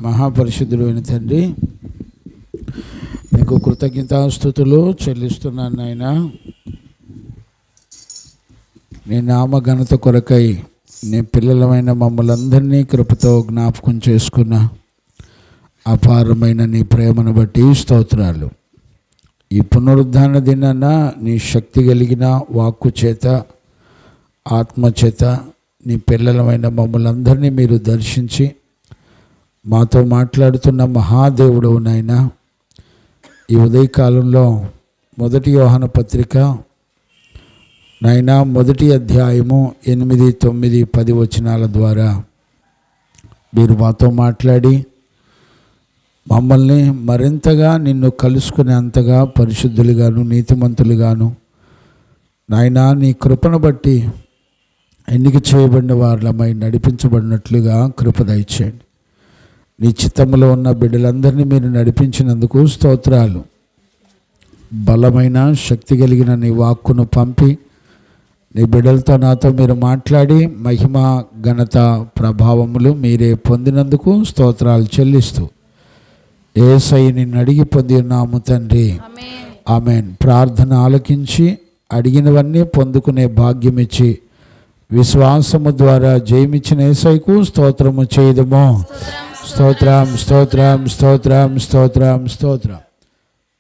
మహాపరిశుద్ధుడైన తండ్రి, నీకు కృతజ్ఞతాస్తుతులు చెల్లిస్తున్నాను నాయనా. నీ నామ ఘనత కొరకై నీ పిల్లలమైన మమ్మల్ని అందరినీ కృపతో జ్ఞాపకం చేసుకున్న అపారమైన నీ ప్రేమను బట్టి స్తోత్రాలు. ఈ పునరుద్ధాన దినాన నీ శక్తి కలిగిన వాక్కు చేత, ఆత్మ చేత నీ పిల్లలమైన మమ్మల్ని అందరినీ మీరు దర్శించి మాతో మాట్లాడుతున్న మహాదేవుడు నాయనా. ఈ ఉదయకాలంలో 1 యోహాను పత్రిక నాయనా 1వ అధ్యాయము 8, 9, 10 వచనాల ద్వారా మీరు మాతో మాట్లాడి మమ్మల్ని మరింతగా నిన్ను కలుసుకునేంతగా పరిశుద్ధులుగాను నీతిమంతులుగాను నాయనా నీ కృపను బట్టి ఎన్నిక చేయబడిన వారిమై నడిపించబడినట్లుగా కృప దయచేయండి. నీ చిత్తములో ఉన్న బిడ్డలందరినీ మీరు నడిపించినందుకు స్తోత్రాలు. బలమైన శక్తి కలిగిన నీ వాక్కును పంపి నీ బిడ్డలతో నాతో మీరు మాట్లాడి మహిమ ఘనత ప్రభావములు మీరే పొందినందుకు స్తోత్రాలు చెల్లిస్తూ యేసయ్య నిన్ను అడిగి పొంది ఉన్నాము తండ్రి, ఆమేన్. ప్రార్థన ఆలకించి అడిగినవన్నీ పొందుకునే భాగ్యం ఇచ్చి విశ్వాసము ద్వారా జయమిచ్చిన యేసయ్యకు స్తోత్రము చేయదము. స్తోత్రం స్తోత్రం స్తోత్రం స్తోత్రం స్తోత్రం.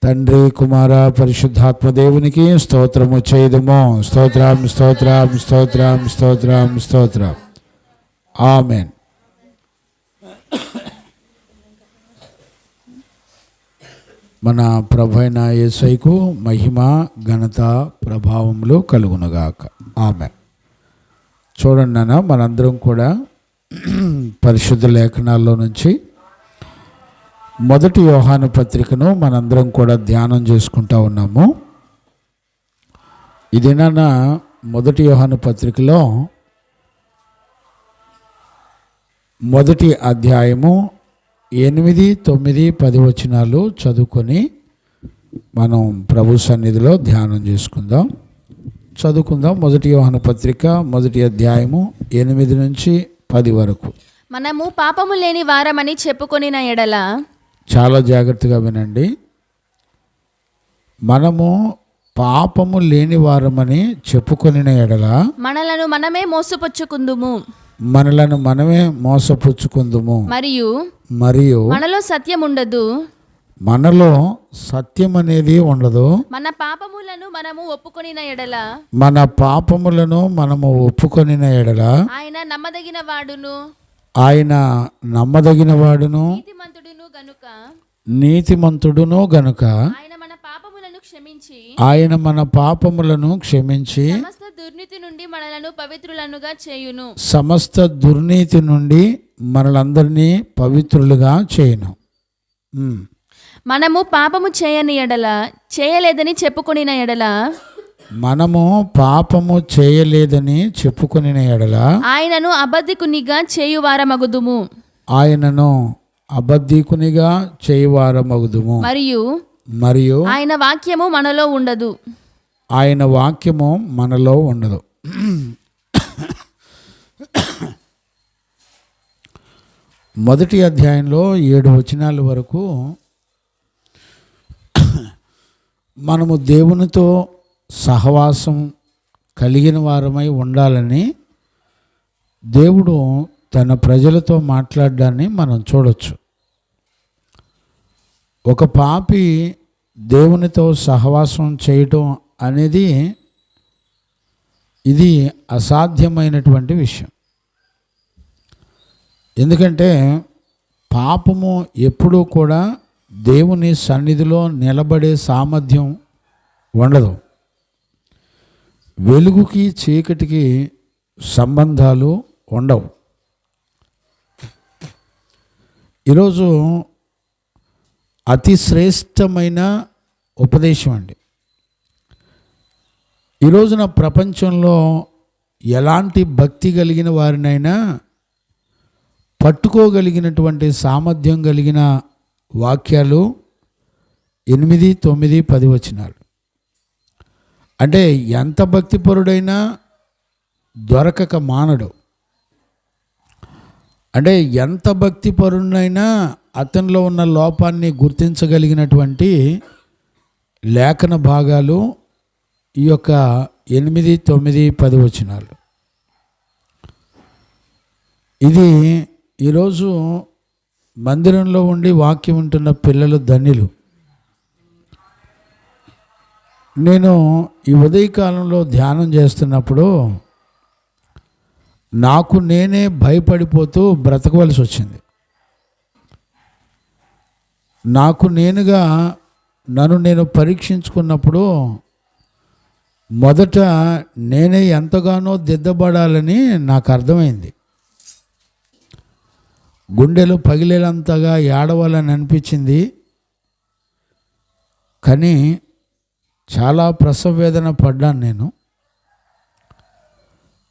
తండ్రి కుమార పరిశుద్ధాత్మ దేవునికి స్తోత్రము చేయదము. స్తోత్రం స్తోత్రం స్తోత్రం స్తోత్రం స్తోత్రం. ఆమేన్. మన ప్రభువైన యేసయ్యకు మహిమ ఘనత ప్రభావములు కలుగునుగాక. ఆమేన్. చూడండి నాన్న, మనందరం కూడా పరిశుద్ధ లేఖనాల్లో నుంచి 1 యోహాను పత్రికను మనందరం కూడా ధ్యానం చేసుకుంటా ఉన్నాము. ఇది నాన్న 1 యోహాను పత్రికలో 1వ అధ్యాయము 8, 9, 10 వచనాలు చదువుకొని మనం ప్రభు సన్నిధిలో ధ్యానం చేసుకుందాం. చదువుకుందాం. 1 యోహాను పత్రిక 1వ అధ్యాయము 8 నుంచి 10 వరకు. మనము పాపము లేని వారమని చెప్పుకొనిన ఎడల, చాలా జాగ్రత్తగా వినండి. మనము పాపము లేని వారమని చెప్పుకొనిన ఎడల మనలను మనమే మోసపుచ్చుకుందుము, మనలను మనమే మోసపుచ్చుకుందుము, మరియు మనలో సత్యం ఉండదు, మనలో సత్యం అనేది ఉండదు. మన పాపములను మనము ఒప్పుకొనిన ఎడల, మన పాపములను మనము ఒప్పుకొనిన ఎడల ఆయన నమ్మదగిన వాడును, ఆయన నమ్మదగిన వాడును, నీతిమంతుడును గనుక ఆయన మన పాపములను క్షమించి సమస్త దుర్నీతి నుండి మనలను పవిత్రులనుగా చేయును. సమస్త దుర్నీతి నుండి మనలందరినీ పవిత్రులుగా చేయును. మనము పాపము చేయని ఎడల, చేయలేదని చెప్పుకొనిన ఎడల, మనము పాపము చేయలేదని చెప్పుకొనిన ఎడల ఆయనను అబద్ధికునిగా చేయువారమగుదుము, ఆయనను అబద్ధికునిగా చేయువారమగుదుము, మరియు ఆయన వాక్యము మనలో ఉండదు, ఆయన వాక్యము మనలో ఉండదు. 1వ అధ్యాయంలో 7 వచనాల వరకు మనము దేవునితో సహవాసం కలిగిన వారమై ఉండాలని దేవుడు తన ప్రజలతో మాట్లాడడాన్ని మనం చూడొచ్చు. ఒక పాపి దేవునితో సహవాసం చేయటం అనేది ఇది అసాధ్యమైనటువంటి విషయం. ఎందుకంటే పాపము ఎప్పుడూ కూడా దేవుని సన్నిధిలో నిలబడే సామర్థ్యం ఉండదు. వెలుగుకి చీకటికి సంబంధాలు ఉండవు. ఈరోజు అతి శ్రేష్టమైన ఉపదేశం అండి. ఈ రోజున ప్రపంచంలో ఎలాంటి భక్తి కలిగిన వారినైనా పట్టుకోగలిగినటువంటి సామర్థ్యం కలిగిన వాక్యాలు 8, 9, 10 వచనాలు. అంటే ఎంత భక్తిపరుడైనా దొరకక మానడు. అంటే ఎంత భక్తిపరునైనా అతనిలో ఉన్న లోపాన్ని గుర్తించగలిగినటువంటి లేఖన భాగాలు ఈ యొక్క 8, 9, 10 వచనాలు. ఇది ఈరోజు మందిరంలో ఉండి వాక్యం ఉంటున్న పిల్లలు ధన్యులు. నేను ఈ ఉదయకాలంలో ధ్యానం చేస్తున్నప్పుడు నాకు నేనే భయపడిపోతూ బ్రతకవలసి వచ్చింది. నాకు నేనుగా నన్ను నేను పరీక్షించుకున్నప్పుడు మొదట నేనే ఎంతగానో దిద్దబడాలని నాకు అర్థమైంది. గుండెలు పగిలేంతగా ఏడవాలని అనిపించింది. కానీ చాలా ప్రసవ వేదన పడ్డాను నేను.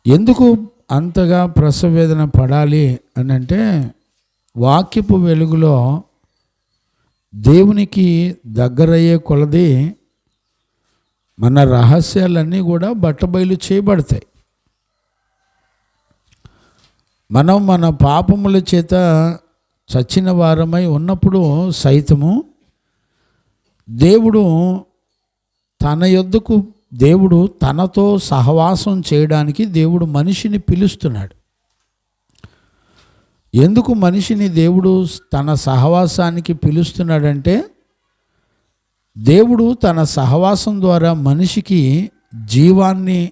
ఎందుకు అంతగా ప్రసవ వేదన పడాలి అని అంటే, వాక్యపు వెలుగులో దేవునికి దగ్గరయ్యే కొలది మన రహస్యాలన్నీ కూడా బట్టబయలు చేయబడతాయి. మనం మన పాపముల చేత చచ్చిన వారమై ఉన్నప్పుడు సైతము దేవుడు తనతో సహవాసం చేయడానికి దేవుడు మనిషిని పిలుస్తున్నాడు. ఎందుకు మనిషిని దేవుడు తన సహవాసానికి పిలుస్తున్నాడంటే, దేవుడు తన సహవాసం ద్వారా మనిషికి జీవాన్ని,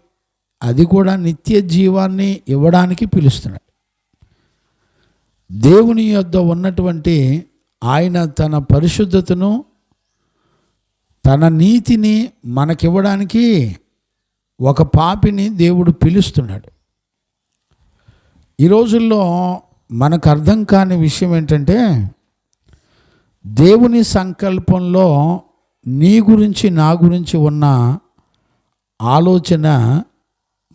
అది కూడా నిత్య జీవాన్ని ఇవ్వడానికి పిలుస్తున్నాడు. దేవుని యొద్ద ఉన్నటువంటి ఆయన తన పరిశుద్ధతను, తన నీతిని మనకివ్వడానికి ఒక పాపిని దేవుడు పిలుస్తున్నాడు. ఈ రోజుల్లో మనకు అర్థం కాని విషయం ఏంటంటే, దేవుని సంకల్పంలో నీ గురించి నా గురించి ఉన్న ఆలోచన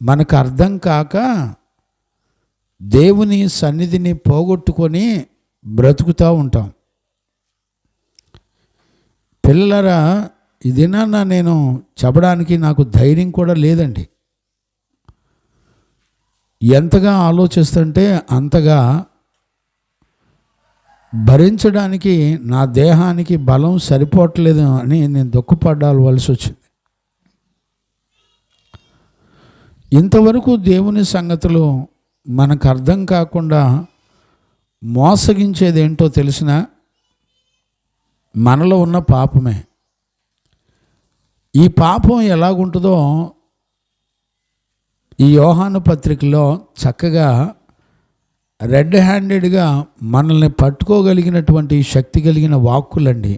మనకు అర్థం కాక దేవుని సన్నిధిని పోగొట్టుకొని బ్రతుకుతూ ఉంటాం. పిల్లలరా, ఇదేనా నేను చెప్పడానికి నాకు ధైర్యం కూడా లేదండి. ఎంతగా ఆలోచిస్తుంటే అంతగా భరించడానికి నా దేహానికి బలం సరిపోవట్లేదు అని నేను దుఃఖపడాల్సి వచ్చింది. ఇంతవరకు దేవుని సంగతులు మనకు అర్థం కాకుండా మోసగించేది ఏంటో తెలిసిన మనలో ఉన్న పాపమే. ఈ పాపం ఎలాగుంటుందో ఈ యోహాను పత్రికలో చక్కగా రెడ్ హ్యాండెడ్గా మనల్ని పట్టుకోగలిగినటువంటి శక్తి కలిగిన వాక్కులండి.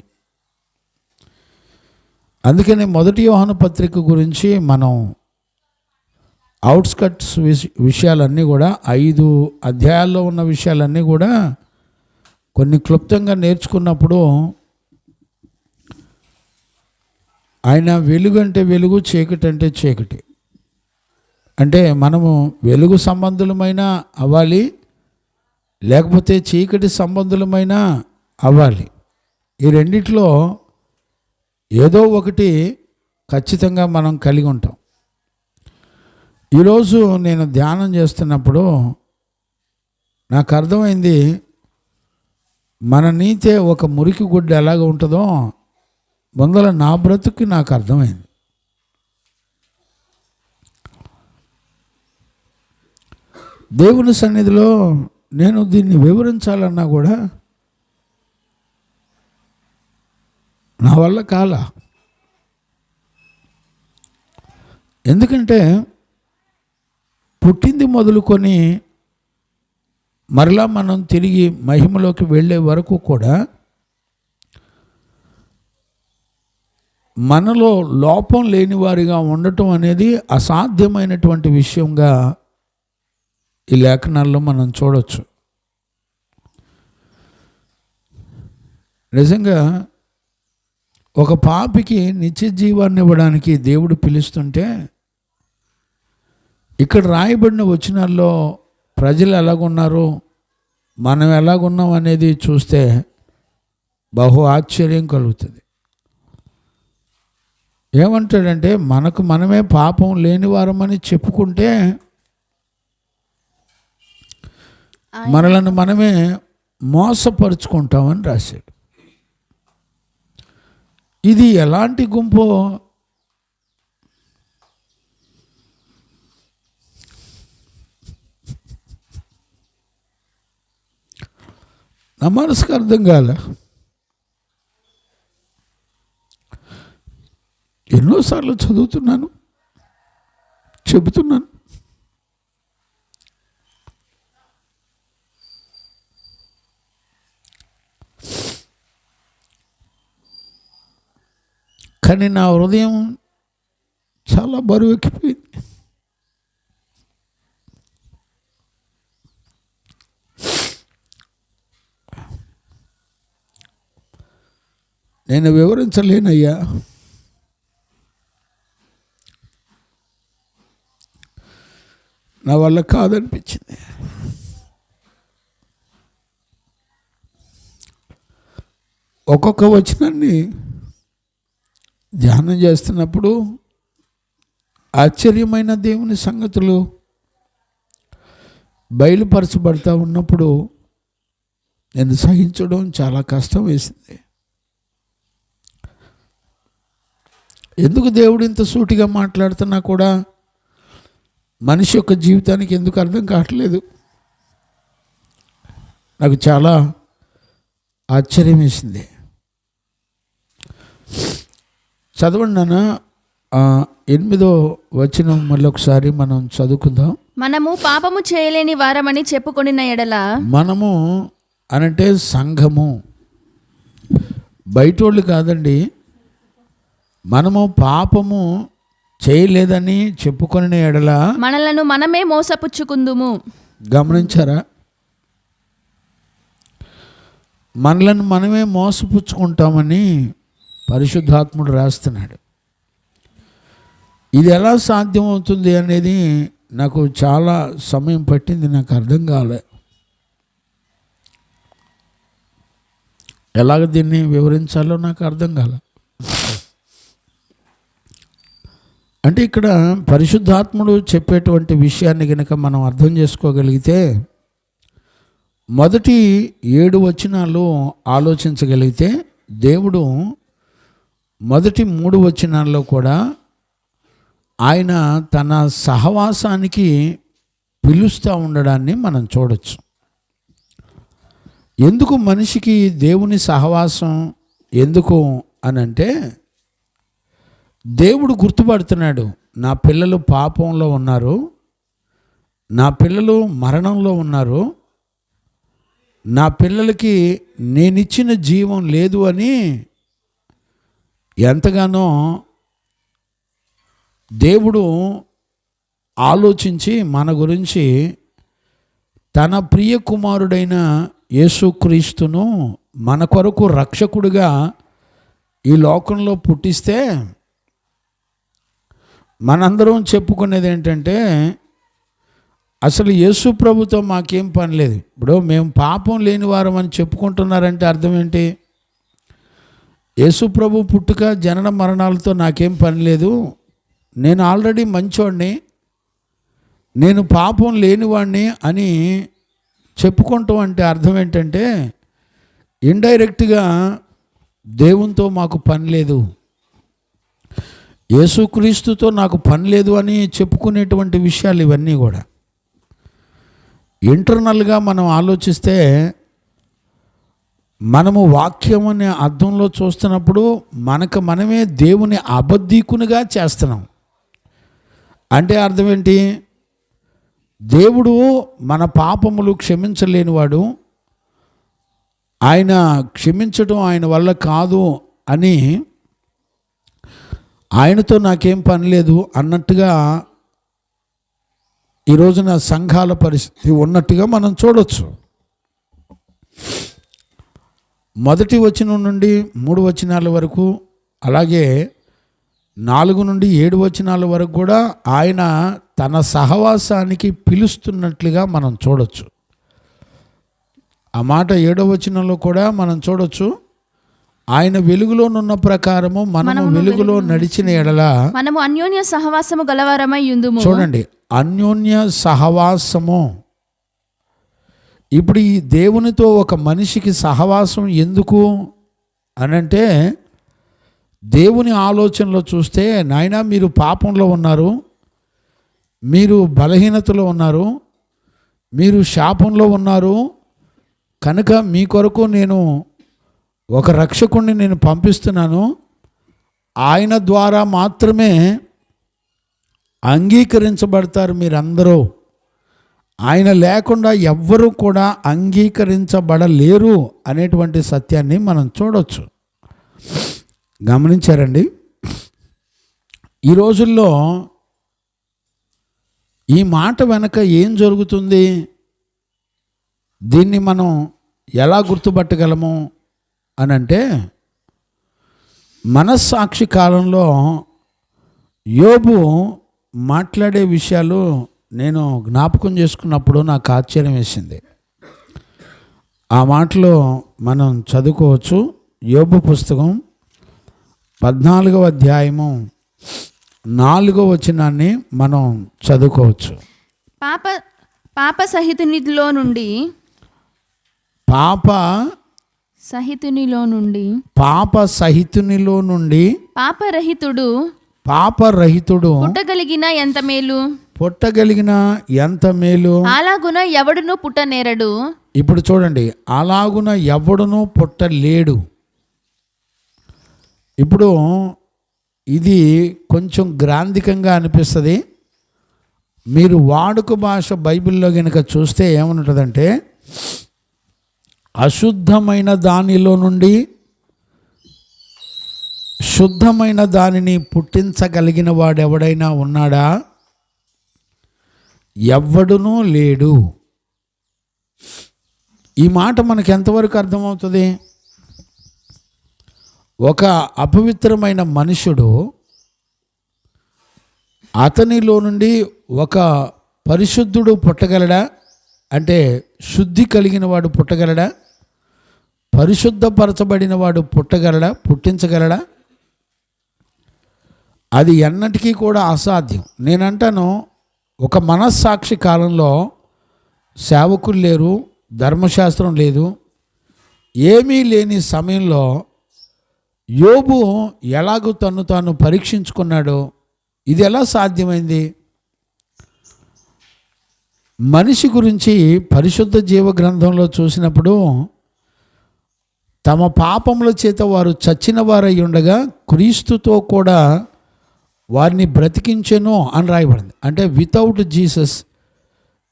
అందుకనే మొదటి యోహాను పత్రిక గురించి మనం అవుట్స్కట్స్ విషయాలన్నీ కూడా 5 అధ్యాయాల్లో ఉన్న విషయాలన్నీ కూడా కొన్ని క్లుప్తంగా నేర్చుకున్నప్పుడు, ఆయన వెలుగు అంటే వెలుగు, చీకటి అంటే చీకటి. అంటే మనము వెలుగు సంబంధులమైన అవ్వాలి, లేకపోతే చీకటి సంబంధులమైన అవ్వాలి. ఈ రెండిట్లో ఏదో ఒకటి ఖచ్చితంగా మనం కలిగి ఉంటాం. ఈరోజు నేను ధ్యానం చేస్తున్నప్పుడు నాకు అర్థమైంది, మన నీతే ఒక మురికి గుడ్డ ఎలాగ ఉంటుందో ముందర నా బ్రతుకు నాకు అర్థమైంది. దేవుని సన్నిధిలో నేను దీన్ని వివరించాలన్నా కూడా నా వల్ల కాల. ఎందుకంటే పుట్టింది మొదలుకొని మరలా మనం తిరిగి మహిమలోకి వెళ్ళే వరకు కూడా మనలో లోపం లేని వారిగా ఉండటం అనేది అసాధ్యమైనటువంటి విషయంగా ఈ లేఖనాల్లో మనం చూడవచ్చు. నిజంగా ఒక పాపికి నిత్య జీవాన్ని ఇవ్వడానికి దేవుడు పిలుస్తుంటే, ఇక్కడ రాయబడిన వచనాల్లో ప్రజలు ఎలాగున్నారు, మనం ఎలాగున్నాం అనేది చూస్తే బహు ఆశ్చర్యం కలుగుతుంది. ఏమంటాడంటే, మనకు మనమే పాపం లేని వారమని చెప్పుకుంటే మనలను మనమే మోసపరుచుకుంటామని రాశాడు. ఇది ఎలాంటి గుంపు? నా మనసుకు అర్థం కాలే. ఎన్నోసార్లు చదువుతున్నాను, చెబుతున్నాను. కానీ నా హృదయం చాలా బరువెక్కిపోయింది. నేను వివరించలేనయ్యా. నా వల్ల కాదనిపించింది. ఒక్కొక్క వచనాన్ని ధ్యానం చేస్తున్నప్పుడు ఆశ్చర్యమైన దేవుని సంగతులు బయలుపరచబడతా ఉన్నప్పుడు నేను సహించడం చాలా కష్టం వేసింది. ఎందుకు దేవుడు ఇంత సూటిగా మాట్లాడుతున్నా కూడా మనిషి యొక్క జీవితానికి ఎందుకు అర్థం కావట్లేదు? నాకు చాలా ఆశ్చర్యం వేసింది. చదవండి నాన్న, 8వ వచనం మళ్ళీ ఒకసారి మనం చదువుకుందాం. మనము పాపము చేయలేని వారమని చెప్పుకొనిన ఎడల, మనము అనంటే సంఘము, బయటోళ్ళు కాదండి. మనము పాపము చేయలేదని చెప్పుకొనిన ఎడల మనలను మనమే మోసపుచ్చుకుందుము. గమనించారా? మనలను మనమే మోసపుచ్చుకుంటామని పరిశుద్ధాత్ముడు రాస్తున్నాడు. ఇది ఎలా సాధ్యమవుతుంది అనేది నాకు చాలా సమయం పట్టింది. నాకు అర్థం కాలే ఎలాగ దీన్ని వివరించాలో నాకు అర్థం కాలే. అంటే ఇక్కడ పరిశుద్ధాత్ముడు చెప్పేటువంటి విషయాన్ని కనుక మనం అర్థం చేసుకోగలిగితే మొదటి 7 వచనాలు ఆలోచించగలిగితే దేవుడు మొదటి 3 వచనాల్లో కూడా ఆయన తన సహవాసానికి పిలుస్తూ ఉండడాన్ని మనం చూడొచ్చు. ఎందుకు మనిషికి దేవుని సహవాసం ఎందుకు అనంటే, దేవుడు గుర్తుపడుతున్నాడు, నా పిల్లలు పాపంలో ఉన్నారు, నా పిల్లలు మరణంలో ఉన్నారు, నా పిల్లలకి నేనిచ్చిన జీవం లేదు అని ఎంతగానో దేవుడు ఆలోచించి మన గురించి తన ప్రియ కుమారుడైన యేసుక్రీస్తును మన కొరకు రక్షకుడిగా ఈ లోకంలో పుట్టిస్తే మనందరం చెప్పుకునేది ఏంటంటే, అసలు యేసు ప్రభుతో మాకేం పని లేదు. ఇప్పుడు మేము పాపం లేని వారం అని చెప్పుకుంటున్నారంటే అర్థం ఏంటి? యేసు ప్రభు పుట్టుక జనన మరణాలతో నాకేం పని లేదు, నేను ఆల్రెడీ మంచోడిని, నేను పాపం లేనివాడిని అని చెప్పుకుంటాం. అంటే అర్థం ఏంటంటే ఇండైరెక్ట్గా దేవునితో మాకు పని లేదు, యేసుక్రీస్తుతో నాకు పని లేదు అని చెప్పుకునేటువంటి విషయాలు ఇవన్నీ కూడా. ఇంటర్నల్గా మనం ఆలోచిస్తే మనము వాక్యం అనే అర్థంలో చూస్తున్నప్పుడు మనకు మనమే దేవుని అబద్ధీకునిగా చేస్తున్నాం. అంటే అర్థం ఏంటి? దేవుడు మన పాపములు క్షమించలేనివాడు, ఆయన క్షమించడం ఆయన వల్ల కాదు అని, ఆయనతో నాకేం పని లేదు అన్నట్టుగా ఈ రోజున సంఘాల పరిస్థితి ఉన్నట్టుగా మనం చూడొచ్చు. మొదటి వచనం నుండి 3 వచనాల వరకు, అలాగే 4 నుండి 7 వచనాల వరకు కూడా ఆయన తన సహవాసానికి పిలుస్తున్నట్లుగా మనం చూడొచ్చు. ఆ మాట 7వ వచనంలో కూడా మనం చూడొచ్చు. ఆయన వెలుగులోనున్న ప్రకారము మనము వెలుగులో నడిచిన ఎడల మనము అన్యోన్య సహవాసము గలవారమై యుందుము. చూడండి, అన్యోన్య సహవాసము. ఇప్పుడు ఈ దేవునితో ఒక మనిషికి సహవాసం ఎందుకు అనంటే, దేవుని ఆలోచనలో చూస్తే, నాయనా మీరు పాపంలో ఉన్నారు, మీరు బలహీనతలో ఉన్నారు, మీరు శాపంలో ఉన్నారు, కనుక మీ కొరకు నేను ఒక రక్షకుణ్ణి నేను పంపిస్తున్నాను. ఆయన ద్వారా మాత్రమే అంగీకరించబడతారు మీరందరూ. ఆయన లేకుండా ఎవ్వరూ కూడా అంగీకరించబడలేరు అనేటువంటి సత్యాన్ని మనం చూడవచ్చు. గమనించారండి? ఈ రోజుల్లో ఈ మాట వెనక ఏం జరుగుతుంది, దీన్ని మనం ఎలా గుర్తుపట్టగలము అని అంటే, మనస్సాక్షి కాలంలో యోబు మాట్లాడే విషయాలు నేను జ్ఞాపకం చేసుకున్నప్పుడు నాకు ఆశ్చర్యం వేసింది. ఆ మాటలో మనం చదువుకోవచ్చు. యోబు పుస్తకం 14వ అధ్యాయము 4వ వచనాన్ని మనం చదువుకోవచ్చు. పాప సహితునిలో నుండి పాపరహితుడు పుట్టగలిగిన ఎంత మేలు, అలాగున ఎవడును పుట్టనేరడు. ఇప్పుడు చూడండి, అలాగున ఎవడును పుట్టలేడు. ఇప్పుడు ఇది కొంచెం గ్రాంధికంగా అనిపిస్తుంది. మీరు వాడుక భాష బైబిల్లో కనుక చూస్తే ఏమనుంటుందంటే, అశుద్ధమైన దానిలో నుండి శుద్ధమైన దానిని పుట్టించగలిగిన వాడెవడైనా ఉన్నాడా? ఎవ్వడునూ లేడు. ఈ మాట మనకు ఎంతవరకు అర్థమవుతుంది? ఒక అపవిత్రమైన మనుషుడు, అతనిలో నుండి ఒక పరిశుద్ధుడు పుట్టగలడా? అంటే శుద్ధి కలిగిన వాడు పుట్టగలడా? పరిశుద్ధపరచబడిన వాడు పుట్టించగలడా? అది ఎన్నటికీ కూడా అసాధ్యం. నేనంటాను, ఒక మనస్సాక్షి కాలంలో సేవకులు లేరు, ధర్మశాస్త్రం లేదు, ఏమీ లేని సమయంలో యోబు ఎలాగూ తాను పరీక్షించుకున్నాడో, ఇది ఎలా సాధ్యమైంది? మనిషి గురించి పరిశుద్ధ జీవ గ్రంథంలో చూసినప్పుడు, తమ పాపముల చేత వారు చచ్చిన వారై ఉండగా క్రీస్తుతో కూడా వారిని బ్రతికించెను అని రాయబడింది. అంటే వితౌట్ జీసస్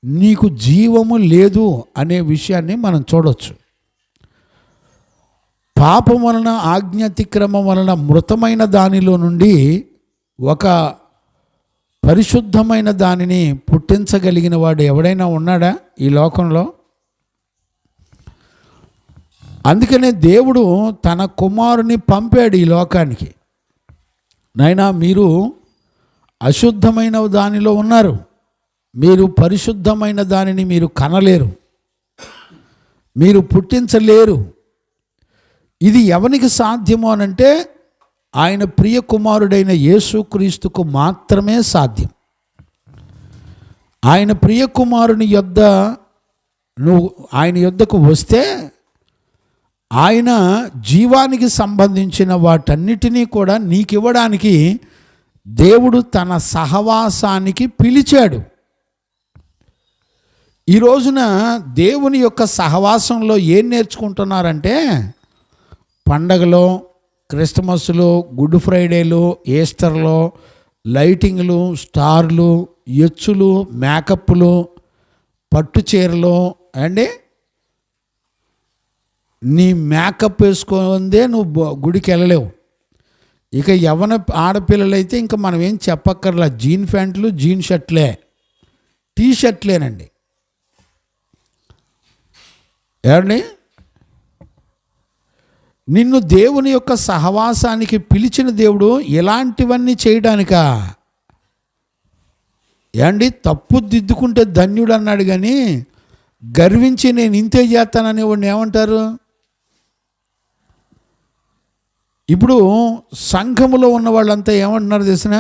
నీకు జీవము లేదు అనే విషయాన్ని మనం చూడవచ్చు. పాపం వలన, ఆజ్ఞాతిక్రమం వలన మృతమైన దానిలో నుండి ఒక పరిశుద్ధమైన దానిని పుట్టించగలిగిన వాడు ఎవడైనా ఉన్నాడా ఈ లోకంలో? అందుకనే దేవుడు తన కుమారుని పంపాడు ఈ లోకానికి. నాయనా, మీరు అశుద్ధమైన దానిలో ఉన్నారు, మీరు పరిశుద్ధమైన దానిని మీరు కనలేరు, మీరు పుట్టించలేరు. ఇది ఎవరికి సాధ్యము అనంటే, ఆయన ప్రియ కుమారుడైన యేసుక్రీస్తుకు మాత్రమే సాధ్యం. ఆయన ప్రియ కుమారుని యొద్ద ఆయన యొద్దకు వస్తే, ఆయన జీవానికి సంబంధించిన వాటన్నిటినీ కూడా నీకు ఇవ్వడానికి దేవుడు తన సహవాసానికి పిలిచాడు. ఈ రోజున దేవుని యొక్క సహవాసంలో ఏం నేర్చుకుంటున్నారంటే, పండగలో, క్రిస్మస్లో, గుడ్ ఫ్రైడేలో, ఈస్టర్లో లైటింగ్లు, స్టార్లు, ఎచ్చులు, మేకప్లు, పట్టు చీరలు అండి. నీ మేకప్ వేసుకుందే నువ్వు గుడికి వెళ్ళలేవు. ఇక యవ్వన ఆడపిల్లలైతే ఇంకా మనం ఏం చెప్పక్కర్లా, జీన్ ప్యాంట్లు, జీన్ షర్ట్లే, టీ షర్ట్లేనండి. ఏమండి, నిన్ను దేవుని యొక్క సహవాసానికి పిలిచిన దేవుడు ఇలాంటివన్నీ చేయడానికా? ఏమండి, తప్పు దిద్దుకుంటే ధన్యుడు అన్నాడు, కానీ గర్వించి నేను ఇంతే చేస్తానని వాడిని ఏమంటారు? ఇప్పుడు సంఘములో ఉన్న వాళ్ళంతా ఏమంటున్నారు తెలిసిన,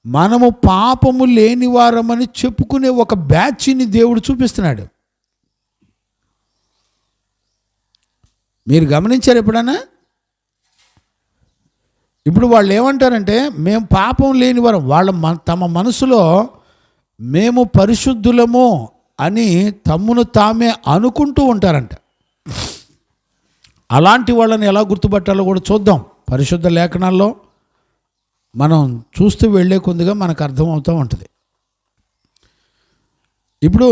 మనము పాపము లేని వారమని చెప్పుకునే ఒక బ్యాచ్ని దేవుడు చూపిస్తున్నాడు. మీరు గమనించారు ఎప్పుడన్నా? ఇప్పుడు వాళ్ళు ఏమంటారంటే మేము పాపం లేని వారం, తమ మనసులో మేము పరిశుద్ధులము అని తమ్మును తామే అనుకుంటూ ఉంటారంట. అలాంటి వాళ్ళని ఎలా గుర్తుపట్టాలో కూడా చూద్దాం. పరిశుద్ధ లేఖనాల్లో మనం చూస్తూ వెళ్ళే కొద్దిగా మనకు అర్థమవుతూ ఉంటుంది. ఇప్పుడు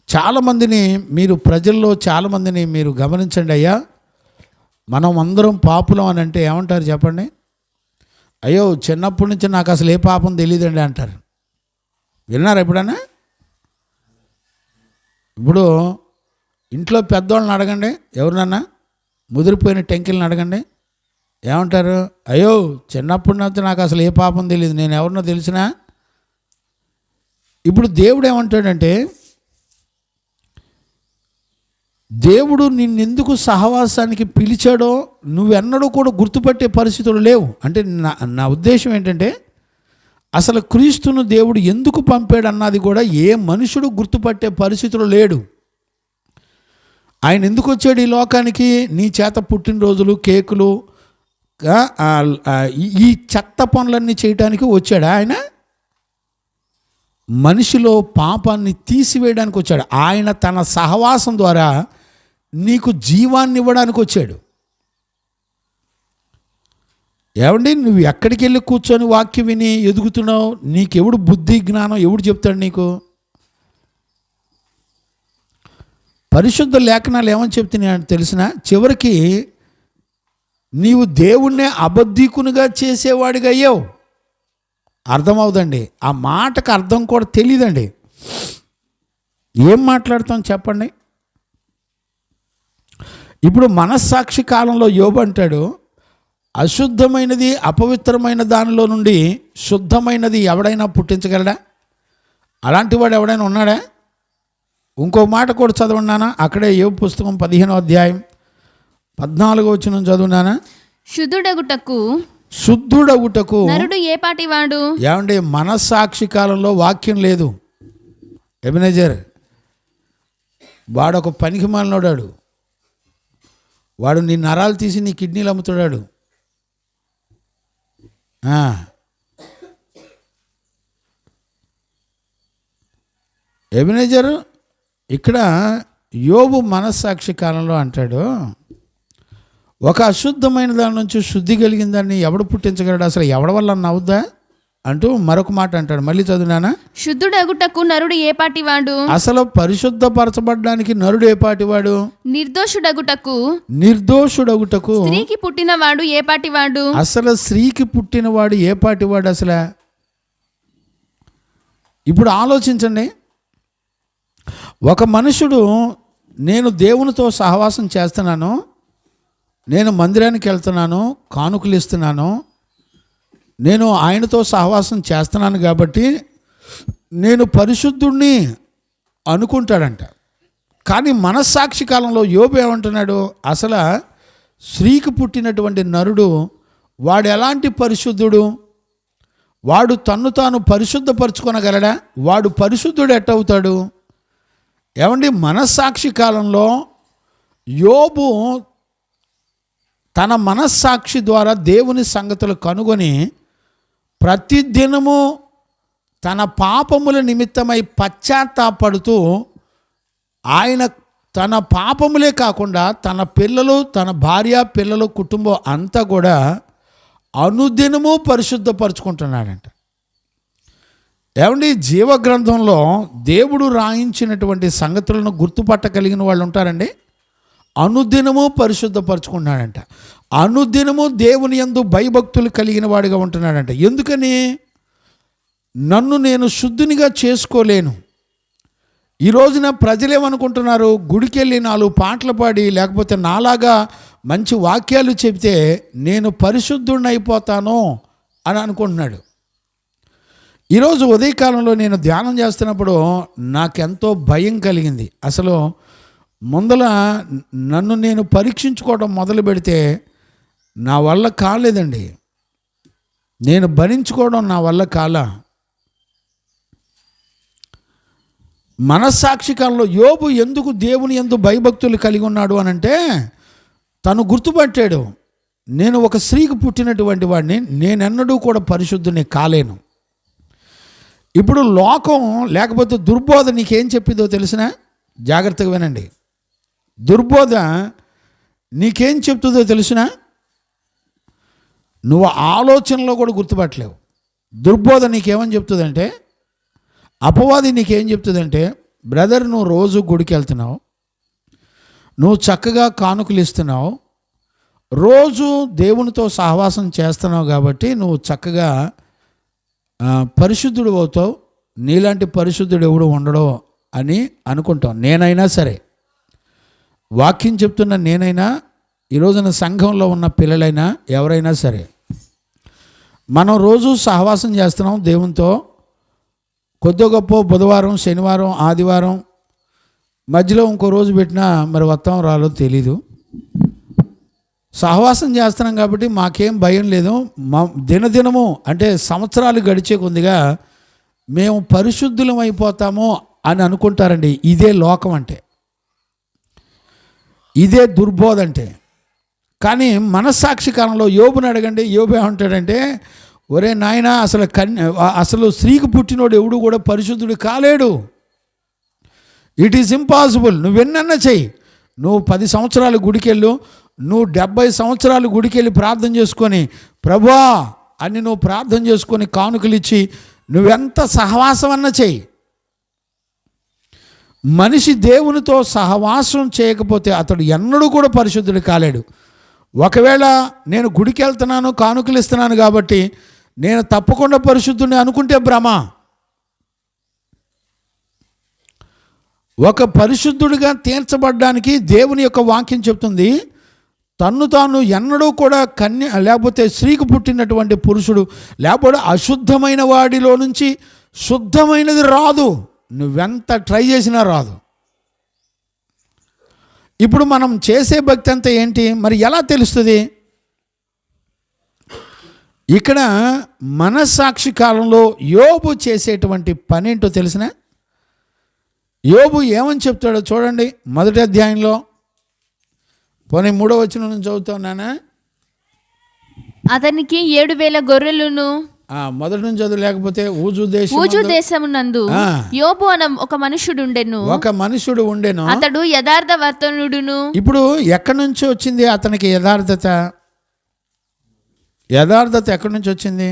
చాలామందిని ప్రజల్లో చాలామందిని మీరు గమనించండి. అయ్యా మనం అందరం పాపులం అని అంటే ఏమంటారు చెప్పండి? అయ్యో చిన్నప్పటి నుంచి నాకు అసలు ఏ పాపం తెలియదండి అంటారు. విన్నారా ఎప్పుడన్నా? ఇప్పుడు ఇంట్లో పెద్దవాళ్ళని అడగండి, ఎవరినన్నా ముదిరిపోయిన టెంకిల్ని అడగండి, ఏమంటారు? అయ్యో చిన్నప్పటి నుంచి నాకు అసలు ఏ పాపం తెలియదు, నేను ఎవరినో తెలిసినా. ఇప్పుడు దేవుడు ఏమంటాడంటే, దేవుడు నిన్నెందుకు సహవాసానికి పిలిచాడో నువ్వెన్నడూ కూడా గుర్తుపట్టే పరిస్థితులు లేవు. అంటే నా ఉద్దేశం ఏంటంటే, అసలు క్రీస్తును దేవుడు ఎందుకు పంపాడు అన్నది కూడా ఏ మనుషుడు గుర్తుపట్టే పరిస్థితులు లేడు. ఆయన ఎందుకు వచ్చాడు ఈ లోకానికి? నీ చేత పుట్టినరోజులు, కేకులు, ఈ చెత్త పనులన్నీ చేయడానికి వచ్చాడా ఆయన? మనిషిలో పాపాన్ని తీసివేయడానికి వచ్చాడు. ఆయన తన సహవాసం ద్వారా నీకు జీవాన్ని ఇవ్వడానికి వచ్చాడు. ఏమండి, నువ్వు ఎక్కడికి వెళ్ళి కూర్చొని వాక్యం విని ఎదుగుతున్నావు? నీకెవడు బుద్ధి జ్ఞానం ఎవడు చెప్తాడు నీకు? పరిశుద్ధ లేఖనాలు ఏమని చెప్తున్నాయని తెలిసిన? చివరికి నీవు దేవుణ్ణే అబద్ధీకునిగా చేసేవాడిగా అయ్యావు. అర్థమవుదండి. ఆ మాటకు అర్థం కూడా తెలియదండి. ఏం మాట్లాడతాం చెప్పండి? ఇప్పుడు మనస్సాక్షి కాలంలో యోబు అంటాడు, అశుద్ధమైనది అపవిత్రమైన దానిలో నుండి శుద్ధమైనది ఎవడైనా పుట్టించగలడా? అలాంటి వాడు ఎవడైనా ఉన్నాడా? ఇంకో మాట కూడా చదవన్నానా? అక్కడే యోబు పుస్తకం 15వ అధ్యాయం 14వ వచనం చదువునానా? శుద్ధుడగుటకు నరుడు ఏ పాటి వాడు? ఏమండి, మనస్సాక్షి కాలంలో వాక్యం లేదు. ఎబెనెజర్ వాడొక పనికి మాలినోడాడు. వాడు నీ నరాలు తీసి నీ కిడ్నీలు అమ్ముతున్నాడు. ఎబెనెజర్ ఇక్కడ యోబు మనస్సాక్షి కాలంలో అంటాడు, ఒక అశుద్ధమైన దాని నుంచి శుద్ధి కలిగిన దాన్ని ఎవడు పుట్టించగలడు? అసలు ఎవడి వల్ల నవ్వుద్దా అంటూ మరొక మాట అంటాడు. మళ్ళీ చదువునానా? శుద్ధుడగుటకు నరుడు ఏ పాటివాడు? అసలు పరిశుద్ధపరచబడ్డానికి నరుడు ఏ పాటివాడు? నిర్దోషుడగుటకు స్త్రీకి పుట్టినవాడు ఏ పాటివాడు? అసలు స్త్రీకి పుట్టినవాడు ఏ పాటివాడు? అసలు ఇప్పుడు ఆలోచించండి. ఒక మనుషుడు నేను దేవునితో సహవాసం చేస్తున్నాను, నేను మందిరానికి వెళ్తున్నాను, కానుకలు ఇస్తున్నాను, నేను ఆయనతో సహవాసం చేస్తున్నాను కాబట్టి నేను పరిశుద్ధుణ్ణి అనుకుంటాడంట. కానీ మనస్సాక్షి కాలంలో యోబు ఏమంటున్నాడు? అసలు స్త్రీకి పుట్టినటువంటి నరుడు వాడు ఎలాంటి పరిశుద్ధుడు? వాడు తన్ను తాను పరిశుద్ధపరచుకొనగలడా? వాడు పరిశుద్ధుడు ఎట్టవుతాడు? ఏమండి, మనస్సాక్షి కాలంలో యోబు తన మనస్సాక్షి ద్వారా దేవుని సంగతులు కనుగొని ప్రతిదినము తన పాపముల నిమిత్తమై పశ్చాత్తాపడుతూ ఆయన తన పాపములే కాకుండా తన పిల్లలు, తన భార్య, పిల్లలు, కుటుంబం అంతా కూడా అనుదినము పరిశుద్ధపరచుకుంటున్నాడంట. ఏమండి, జీవగ్రంథంలో దేవుడు రాయించినటువంటి సంగతులను గుర్తుపట్టగలిగిన వాళ్ళు ఉంటారండి. అనుదినము పరిశుద్ధపరచుకున్నాడంట. అనుదినము దేవుని యందు భయభక్తులు కలిగిన వాడిగా ఉంటున్నాడంట. ఎందుకని? నన్ను నేను శుద్ధునిగా చేసుకోలేను. ఈ రోజున ప్రజలేమనుకుంటున్నారు? గుడికి వెళ్ళి 4 పాటలు పాడి లేకపోతే నాలాగా మంచి వాక్యాలు చెబితే నేను పరిశుద్ధుడిని అయిపోతాను అని అనుకుంటున్నాడు. ఈరోజు ఉదయకాలంలో నేను ధ్యానం చేస్తున్నప్పుడు నాకెంతో భయం కలిగింది. అసలు ముందల నన్ను నేను పరీక్షించుకోవడం మొదలు పెడితే నా వల్ల కాలేదండి. నేను భరించుకోవడం నా వల్ల కాల. మనస్సాక్షి కాలంలో యోబు ఎందుకు దేవుని యందు భయభక్తులు కలిగి ఉన్నాడు అనంటే తను గుర్తుపట్టాడు, నేను ఒక స్త్రీకి పుట్టినటువంటి వాడిని, నేనెన్నడూ కూడా పరిశుద్ధుని కాలేను. ఇప్పుడు లోకం లేకపోతే దుర్బోధ నీకేం చెప్పిందో తెలిసినా, జాగ్రత్తగా వినండి. దుర్బోధ నీకేం చెప్తుందో తెలిసినా, నువ్వు ఆలోచనలో కూడా గుర్తుపట్టలేవు. దుర్బోధ నీకేమని చెప్తుందంటే, అపవాది నీకేం చెప్తుందంటే, బ్రదర్ నువ్వు రోజు గుడికి వెళ్తున్నావు, నువ్వు చక్కగా కానుకలు ఇస్తున్నావు, రోజు దేవునితో సహవాసం చేస్తున్నావు కాబట్టి నువ్వు చక్కగా పరిశుద్ధుడు అవుతావు, నీలాంటి పరిశుద్ధుడు ఎవడు ఉండడో అని అనుకుంటాం. నేనైనా సరే, వాక్యం చెప్తున్న నేనైనా, ఈరోజున సంఘంలో ఉన్న పిల్లలైనా ఎవరైనా సరే, మనం రోజు సహవాసం చేస్తున్నాం దేవునితో. కొద్ది గొప్ప బుధవారం, శనివారం, ఆదివారం మధ్యలో ఇంకో రోజు పెట్టినా మరి వస్తాం రాలో తెలీదు. సహవాసం చేస్తున్నాం కాబట్టి మాకేం భయం లేదు. దినదినము అంటే సంవత్సరాలు గడిచే కొద్దిగా మేము పరిశుద్ధులం అయిపోతాము అని అనుకుంటారండి. ఇదే లోకం అంటే, ఇదే దుర్బోధ అంటే. కానీ మనస్సాక్షి కాలంలో యోబుని అడగండి, యోబు ఏమంటాడంటే, ఒరే నాయన, అసలు స్త్రీకి పుట్టినోడు ఎవడు కూడా పరిశుద్ధుడు కాలేడు. It is impossible. నువ్వెన్నన్నా చెయ్యి, నువ్వు 10 సంవత్సరాలు గుడికెళ్ళు, నువ్వు 70 సంవత్సరాలు గుడికెళ్ళి ప్రార్థన చేసుకొని ప్రభువా అని నువ్వు ప్రార్థన చేసుకొని కానుకలు ఇచ్చి నువ్వెంత సహవాసం అన్నా చెయ్యి, మనిషి దేవునితో సహవాసం చేయకపోతే అతడు ఎన్నడూ కూడా పరిశుద్ధుడు కాలేడు. ఒకవేళ నేను గుడికి వెళ్తున్నాను, కానుకలు ఇస్తున్నాను కాబట్టి నేను తప్పకుండా పరిశుద్ధుడిని అనుకుంటే భ్రమ. ఒక పరిశుద్ధుడిగా తీర్చబడ్డానికి దేవుని యొక్క వాక్యం చెప్తుంది, తన్ను తాను ఎన్నడూ కూడా లేకపోతే స్త్రీకి పుట్టినటువంటి పురుషుడు లేకపోతే అశుద్ధమైన వాడిలో నుంచి శుద్ధమైనది రాదు. నువ్వెంత ట్రై చేసినా రాదు. ఇప్పుడు మనం చేసే భక్తి అంతా ఏంటి మరి, ఎలా తెలుస్తుంది? ఇక్కడ మనస్సాక్షి కాలంలో యోబు చేసేటువంటి పని ఏంటో తెలిసిన? యోబు ఏమని చెప్తాడో చూడండి. 1వ అధ్యాయంలో, పోనీ 3వ వచనం నుంచి చదువుతున్నానా? అతనికి 7,000 గొర్రెలును. మొదటి నుంచి చదువు, లేకపోతే ఊజు దేశమునందు యోబు అన ఒక మనుషుడు ఉండెను, అతడు యథార్థవర్తనుడును. ఇప్పుడు ఎక్కడి నుంచి వచ్చింది అతనికి యథార్థత? ఎక్కడి నుంచి వచ్చింది?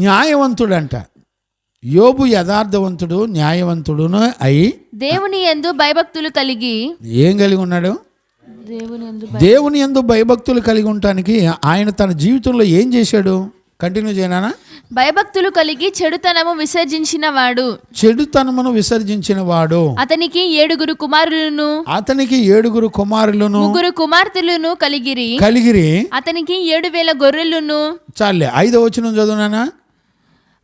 న్యాయవంతుడంట. యోబు యథార్థవంతుడు, న్యాయవంతుడును అయి దేవుని యందు భయభక్తులు కలిగి. ఏం కలిగి ఉన్నాడు? దేవుని యందు భయభక్తులు కలిగి ఉండటానికి ఆయన తన జీవితంలో ఏం చేశాడు? కంటిన్యూ చేయనా? భయభక్తులు కలిగి చెడుతనమును విసర్జించిన వాడు. అతనికి 7 కుమారులను, 3 కుమార్తెలను కలిగిరి. అతనికి 7,000 గొర్రెలను. చాలే, 5వ వచనం చదువునానా?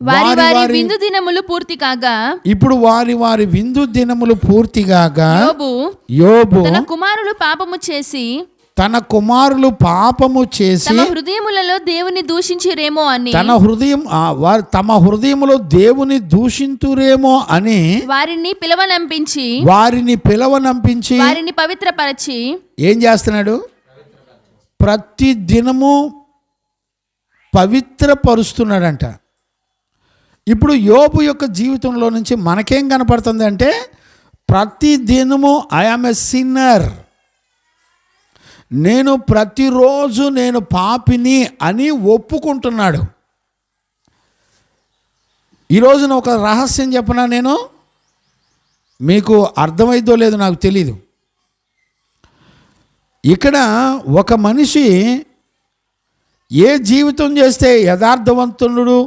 వారి విందు దినములు పూర్తి కాగా, ఇప్పుడు వారి విందు దినములు పూర్తి కాగా యోబు తన కుమారులు పాపము చేసి తమ హృదయములలో దేవుని దూషించిరేమో అని, తమ హృదయములో దేవుని దూషింతురేమో అని వారిని పిలవనంపించి వారిని పవిత్రపరచి ఏం చేస్తున్నాడు? ప్రతి దినము పవిత్రపరుస్తున్నాడంట. ఇప్పుడు యోబు యొక్క జీవితంలో నుంచి మనకేం కనపడుతుంది అంటే, ప్రతి దినము ఐఆమ్ ఎ సిన్నర్, నేను ప్రతిరోజు నేను పాపిని అని ఒప్పుకుంటున్నాడు. ఈరోజున ఒక రహస్యం చెప్పనా, నేను మీకు అర్థమైందో లేదో నాకు తెలీదు. ఇక్కడ ఒక మనిషి ఏ జీవితం చేస్తే యథార్థవంతుడు,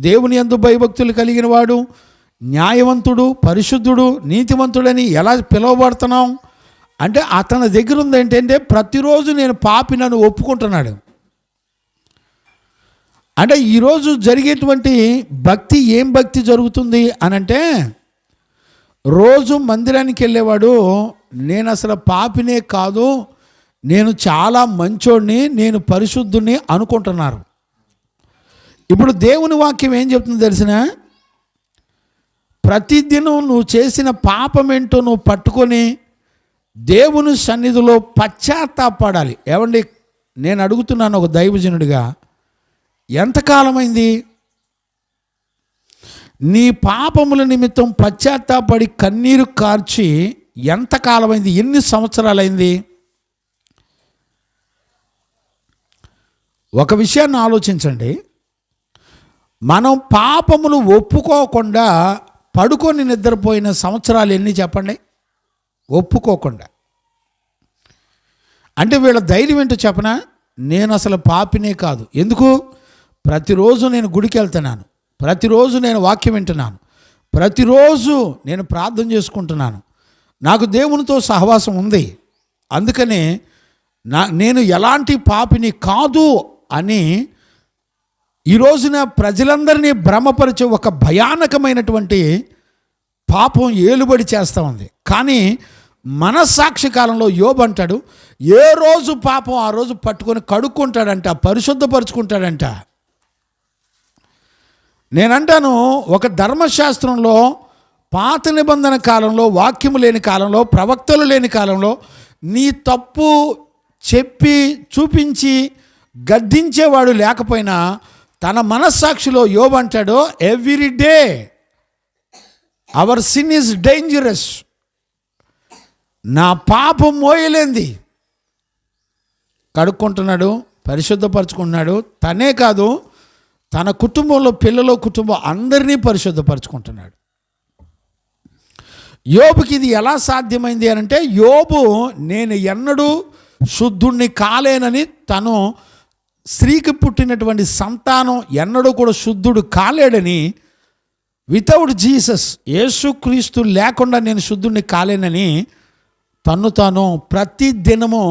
దేవుని యందు భయభక్తులు కలిగిన వాడు, న్యాయవంతుడు, పరిశుద్ధుడు, నీతివంతుడని ఎలా పిలువబడుతున్నాం అంటే, అతని దగ్గర ఉంది ఏంటంటే ప్రతిరోజు నేను పాపినని ఒప్పుకుంటున్నాడు. అంటే ఈరోజు జరిగేటువంటి భక్తి ఏం భక్తి జరుగుతుంది అనంటే, రోజు మందిరానికి వెళ్ళేవాడు నేను అసలు పాపినే కాదు, నేను చాలా మంచోడిని, నేను పరిశుద్ధుని అనుకుంటున్నారు. ఇప్పుడు దేవుని వాక్యం ఏం చెప్తుందో తెలిసిన? ప్రతిదినం నువ్వు చేసిన పాపమేంటో నువ్వు పట్టుకొని దేవుని సన్నిధిలో పశ్చాత్తాపడాలి. ఏమండి, నేను అడుగుతున్నాను ఒక దైవజనుడిగా, ఎంతకాలమైంది నీ పాపముల నిమిత్తం పశ్చాత్తాపడి కన్నీరు కార్చి ఎంతకాలమైంది? ఎన్ని సంవత్సరాలైంది? ఒక విషయాన్ని ఆలోచించండి. మనం పాపములు ఒప్పుకోకుండా పడుకొని నిద్రపోయిన సంవత్సరాలు ఎన్ని చెప్పండి? ఒప్పుకోకుండా. అంటే వీళ్ళ ధైర్యం ఏంటో చెప్పనా? నేను అసలు పాపినే కాదు. ఎందుకు? ప్రతిరోజు నేను గుడికి వెళ్తున్నాను, ప్రతిరోజు నేను వాక్యం వింటున్నాను, ప్రతిరోజు నేను ప్రార్థన చేసుకుంటున్నాను, నాకు దేవునితో సహవాసం ఉంది, అందుకనే నేను ఎలాంటి పాపిని కాదు అని ఈ రోజున ప్రజలందరినీ భ్రమపరిచే ఒక భయానకమైనటువంటి పాపం ఏలుబడి చేస్తూ ఉంది. కానీ మనస్సాక్షి కాలంలో యోబు అంటాడు, ఏ రోజు పాపం ఆ రోజు పట్టుకొని కడుక్కుంటాడంట, పరిశుద్ధపరుచుకుంటాడంట. నేనంటాను, ఒక ధర్మశాస్త్రంలో పాత నిబంధన కాలంలో వాక్యము లేని కాలంలో, ప్రవక్తలు లేని కాలంలో నీ తప్పు చెప్పి చూపించి గద్దించేవాడు లేకపోయినా తన మనస్సాక్షిలో యోబు అంటాడు, every day our sin is dangerous. నా పాపం మోయలేంది. కడుక్కుంటున్నాడు, పరిశుద్ధపరచుకుంటున్నాడు. తనే కాదు, తన కుటుంబంలో పిల్లలు, కుటుంబం అందరినీ పరిశుద్ధపరచుకుంటున్నాడు. యోబుకి ఇది ఎలా సాధ్యమైంది అని అంటే, యోబు నేను ఎన్నడూ శుద్ధుణ్ణి కాలేనని, తను స్త్రీకి పుట్టినటువంటి సంతానం ఎన్నడూ కూడా శుద్ధుడు కాలేడని, వితౌట్ జీసస్, యేసుక్రీస్తు లేకుండా నేను శుద్ధుణ్ణి కాలేనని తను తాను ప్రతి దినము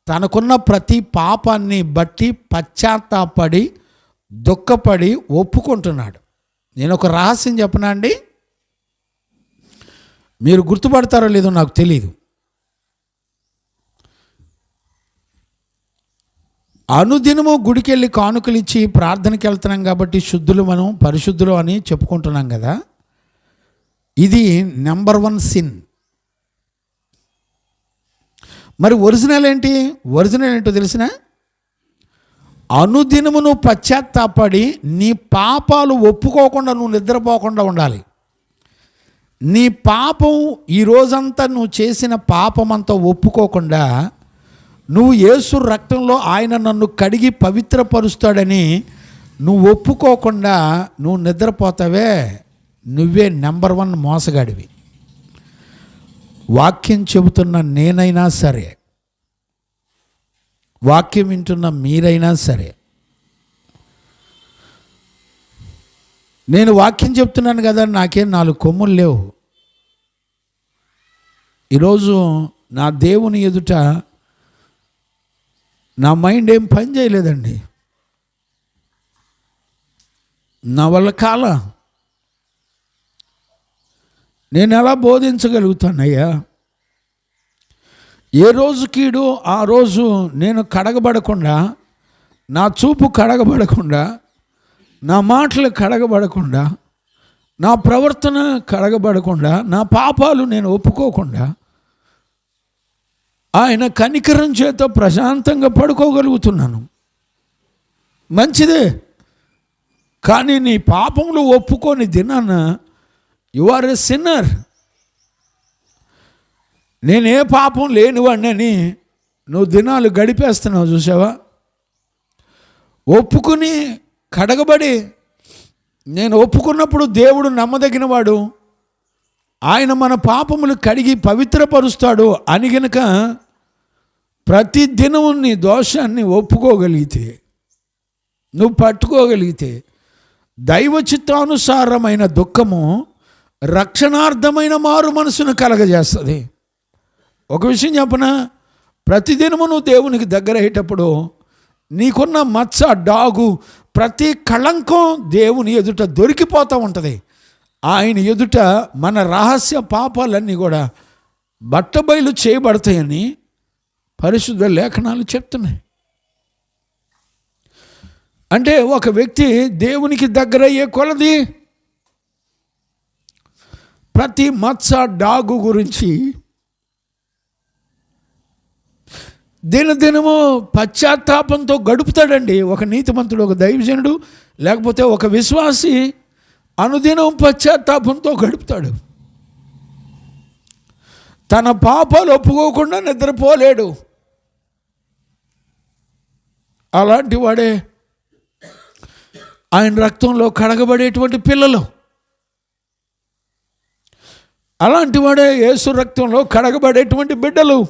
తనకున్న ప్రతి పాపాన్ని బట్టి పశ్చాత్తాపడి దుఃఖపడి ఒప్పుకుంటున్నాడు. నేను ఒక రహస్యం చెప్పనా అండి, మీరు గుర్తుపడతారో లేదో నాకు తెలియదు. అనుదినము గుడికెళ్ళి కానుకలు ఇచ్చి ప్రార్థనకి వెళ్తున్నాం కాబట్టి శుద్ధులు, మనం పరిశుద్ధులు అని చెప్పుకుంటున్నాం కదా. ఇది నెంబర్ 1 సిన్. మరి ఒరిజినల్ ఏంటి? ఒరిజినల్ ఏంటో తెలిసిన? అనుదినము నువ్వు పశ్చాత్తాపడి నీ పాపాలు ఒప్పుకోకుండా నువ్వు నిద్రపోకుండా ఉండాలి. నీ పాపం ఈ రోజంతా నువ్వు చేసిన పాపమంతా ఒప్పుకోకుండా, నువ్వు యేసు రక్తంలో ఆయన నన్ను కడిగి పవిత్రపరుస్తాడని నువ్వు ఒప్పుకోకుండా నువ్వు నిద్రపోతావే, నువ్వే నెంబర్ 1 మోసగాడివి. వాక్యం చెబుతున్న నేనైనా సరే, వాక్యం వింటున్న మీరైనా సరే, నేను వాక్యం చెప్తున్నాను కదా, నాకేం 4 కొమ్ములు లేవు. ఈరోజు నా దేవుని ఎదుట నా మైండ్ ఏం పని చేయలేదండి. నా వల్ల కాల నేను ఎలా బోధించగలుగుతానయ్యా? ఏ రోజు కీడు ఆ రోజు నేను కడగబడకుండా, నా చూపు కడగబడకుండా, నా మాటలు కడగబడకుండా, నా ప్రవర్తన కడగబడకుండా, నా పాపాలు నేను ఒప్పుకోకుండా ఆయన కనికరం చేత ప్రశాంతంగా పడుకోగలుగుతున్నాను. మంచిదే. కానీ నీ పాపములు ఒప్పుకొని దినాన యు ఆర్ ఎ సిన్నర్. నేనే పాపం లేనివాడిని నువ్వు దినాలు గడిపేస్తున్నావు చూసావా? ఒప్పుకుని కడగబడి, నేను ఒప్పుకున్నప్పుడు దేవుడు నమ్మదగినవాడు, ఆయన మన పాపములు కడిగి పవిత్రపరుస్తాడు అని గనుక ప్రతి దినము నీ దోషాన్ని ఒప్పుకోగలిగితే, నువ్వు పట్టుకోగలిగితే, దైవ చిత్తానుసారమైన దుఃఖము రక్షణార్థమైన మారు మనసును కలగజేస్తుంది. ఒక విషయం చెప్పనా, ప్రతిదినము నువ్వు దేవునికి దగ్గర అయ్యేటప్పుడు నీకున్న మచ్చ, డాగు, ప్రతి కళంకం దేవుని ఎదుట దొరికిపోతూ ఉంటుంది. ఆయన ఎదుట మన రహస్య పాపాలన్నీ కూడా బట్టబయలు చేయబడతాయని పరిశుద్ధ లేఖనాలు చెప్తున్నాయి. అంటే ఒక వ్యక్తి దేవునికి దగ్గర అయ్యే కొలది ప్రతి మచ్చ డాగు గురించి దినదినము పశ్చాత్తాపంతో గడుపుతాడండి. ఒక నీతిమంతుడు, ఒక దైవజనుడు, లేకపోతే ఒక విశ్వాసి అనుదినం పశ్చాత్తాపంతో గడుపుతాడు. తన పాపాలు ఒప్పుకోకుండా నిద్రపోలేడు. అలాంటి వాడే ఆయన రక్తంలో కడగబడేటువంటి పిల్లలు. అలాంటి వాడే యేసు రక్తంలో కడగబడేటువంటి బిడ్డలు.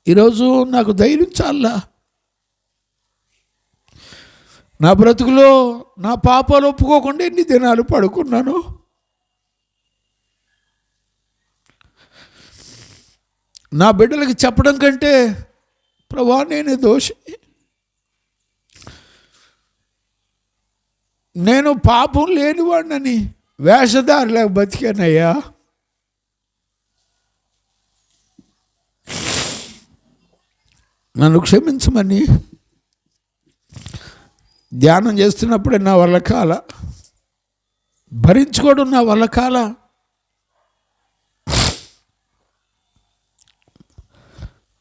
ఈరోజు నాకు ధైర్యం చాలా. నా బ్రతుకులో నా పాపాలు ఒప్పుకోకుండా ఎన్ని దినాలు పడుకున్నాను. నా బిడ్డలకి చెప్పడం కంటే, ప్రభువా నేనే దోషిని, నేను పాపం లేనివాడినని వేషధారులకు బతికానయ్యా. నన్ను క్షమించమని ధ్యానం చేస్తున్నప్పుడే నా వల్ల కాల, భరించుకోవడం నా వల్ల కాల.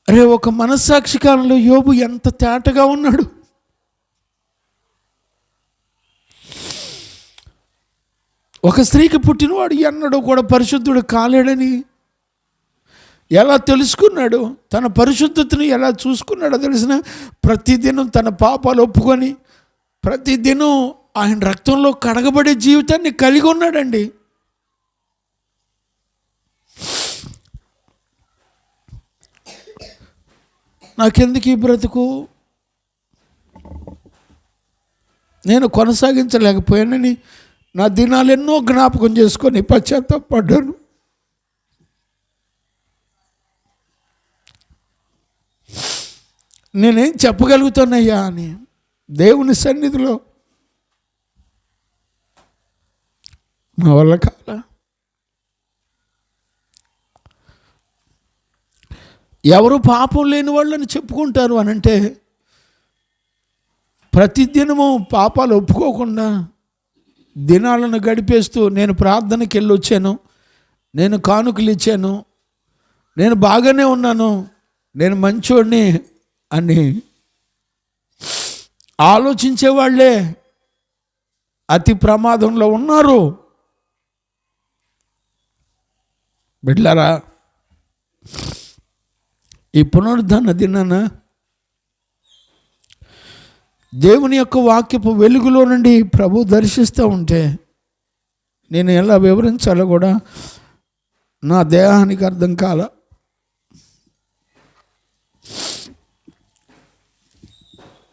అరే, ఒక మనస్సాక్షి కాలంలో యోబు ఎంత తేటగా ఉన్నాడు. ఒక స్త్రీకి పుట్టినవాడు ఎన్నడూ కూడా పరిశుద్ధుడు కాలేడని ఎలా తెలుసుకున్నాడు? తన పరిశుద్ధతను ఎలా చూసుకున్నాడో తెలిసిన, ప్రతిదినం తన పాపాలు ఒప్పుకొని ప్రతిదినం ఆయన రక్తంలో కడగబడే జీవితాన్ని కలిగి ఉన్నాడండి. నాకెందుకు ఈ బ్రతుకు, నేను కొనసాగించలేకపోయానని నా దినాలు ఎన్నో జ్ఞాపకం చేసుకొని పశ్చాత్తాపడ్డాను. నేనేం చెప్పగలుగుతానయ్యా అని దేవుని సన్నిధిలో నా వల్ల కాల. ఎవరు పాపం లేని వాళ్ళని చెప్పుకుంటారు అని అంటే, ప్రతిదినము పాపాలు ఒప్పుకోకుండా దినాలను గడిపేస్తూ, నేను ప్రార్థనకి వెళ్ళి వచ్చాను, నేను కానుకలు ఇచ్చాను, నేను బాగానే ఉన్నాను, నేను మంచోడిని అని ఆలోచించేవాళ్లే అతి ప్రమాదంలో ఉన్నారు. బిడ్డలారా, ఈ పునరుద్ధరణ దినాన దేవుని యొక్క వాక్యపు వెలుగులో నుండి ప్రభు దర్శిస్తూ ఉంటే నేను ఎలా వివరించాలో కూడా నా దేహానికి అర్థం కాల.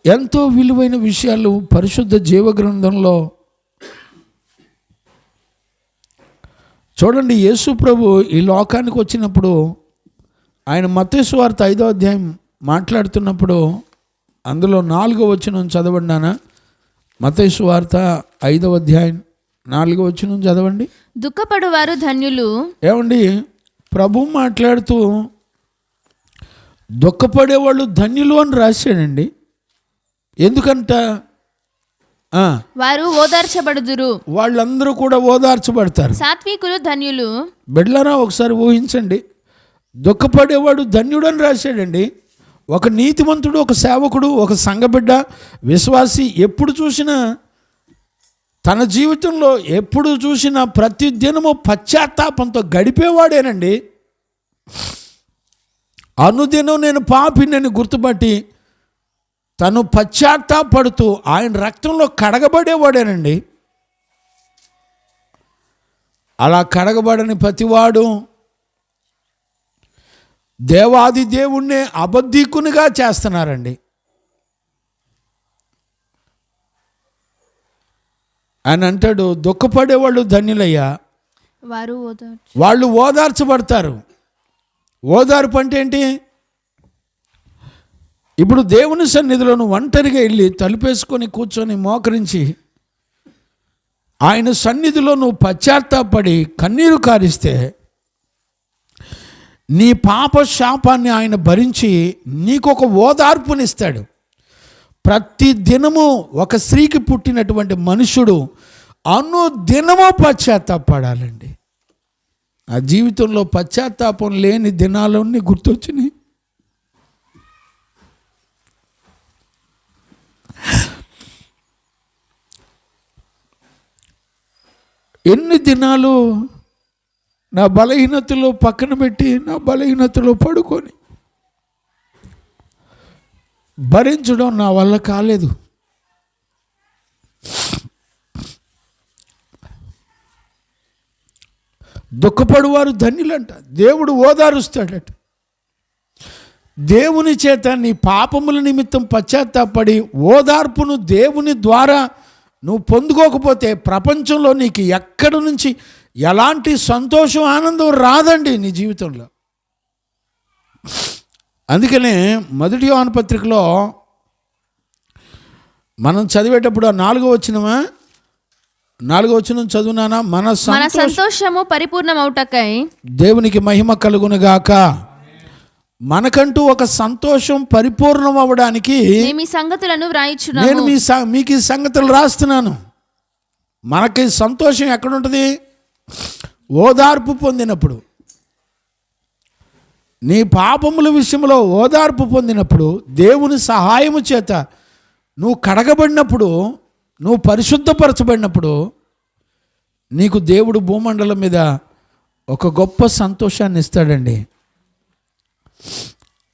ఎంతో విలువైన విషయాలు పరిశుద్ధ జీవగ్రంథంలో చూడండి. యేసు ప్రభు ఈ లోకానికి వచ్చినప్పుడు ఆయన మత్తయి సువార్త 5వ అధ్యాయం మాట్లాడుతున్నప్పుడు అందులో 4వ వచనం చదవండినా. మత్తయి సువార్త 5వ అధ్యాయం 4వ వచనం చదవండి. దుఃఖపడువారు ధన్యులు. ఏమండి, ప్రభు మాట్లాడుతూ దుఃఖపడేవాళ్ళు ధన్యులు అని రాశాడండి. ఎందుకంట? వారు ఓదార్చబడుదురు. వాళ్ళందరూ కూడా ఓదార్చబడతారు. సాత్వికులు ధన్యులు. బిడ్డలారా, ఒకసారి ఊహించండి, దుఃఖపడేవాడు ధన్యుడు అని రాశాడండి. ఒక నీతిమంతుడు, ఒక సేవకుడు, ఒక సంఘబిడ్డ, విశ్వాసి ఎప్పుడు చూసినా తన జీవితంలో ఎప్పుడు చూసినా ప్రతి దినము పశ్చాత్తాపంతో గడిపేవాడేనండి. అనుదినం నేను పాపిని గుర్తుపట్టి తను పశ్చాత్తాపడుతూ ఆయన రక్తంలో కడగబడేవాడేనండి. అలా కడగబడని ప్రతివాడు దేవాది దేవుణ్ణే అబద్ధీకునిగా చేస్తున్నారండి. ఆయన అంటాడు, దుఃఖపడేవాళ్ళు ధన్యులయ్యా, వాళ్ళు ఓదార్చబడతారు. ఓదార్పు అంటే ఏంటి? ఇప్పుడు దేవుని సన్నిధిలో నువ్వు ఒంటరిగా వెళ్ళి తలుపేసుకొని కూర్చొని మోకరించి ఆయన సన్నిధిలో నువ్వు పశ్చాత్తాపడి కన్నీరు కారిస్తే నీ పాప శాపాన్ని ఆయన భరించి నీకొక ఓదార్పునిస్తాడు. ప్రతి దినము ఒక స్త్రీకి పుట్టినటువంటి మనుషుడు అనుదినము పశ్చాత్తాపడాలండి. ఆ జీవితంలో పశ్చాత్తాపం లేని దినాలన్నీ గుర్తొచ్చినాయి. ఎన్ని దినాలు నా బలహీనతలో పక్కన పెట్టి నా బలహీనతలో పడుకొని భరించడం నా వల్ల కాలేదు. దుఃఖపడువారు ధన్యులంట, దేవుడు ఓదారుస్తాడట. దేవుని చేత నీ పాపముల నిమిత్తం పశ్చాత్తాపడి ఓదార్పును దేవుని ద్వారా నువ్వు పొందుకోకపోతే ప్రపంచంలో నీకు ఎక్కడి నుంచి ఎలాంటి సంతోషం ఆనందం రాదండి నీ జీవితంలో. అందుకనే మొదటి యోహాను పత్రికలో మనం చదివేటప్పుడు ఆ 4వ వచనం చదువునానా, మన సంతోషము పరిపూర్ణమౌటకై దేవునికి మహిమ కలుగునుగాక. మనకంటూ ఒక సంతోషం పరిపూర్ణం అవ్వడానికి నేను మీకు ఈ సంగతులు రాస్తున్నాను. మనకి సంతోషం ఎక్కడుంటుంది? ఓదార్పు పొందినప్పుడు, నీ పాపముల విషయంలో ఓదార్పు పొందినప్పుడు, దేవుని సహాయము చేత నువ్వు కడగబడినప్పుడు, నువ్వు పరిశుద్ధపరచబడినప్పుడు నీకు దేవుడు భూమండలం మీద ఒక గొప్ప సంతోషాన్ని ఇస్తాడండి.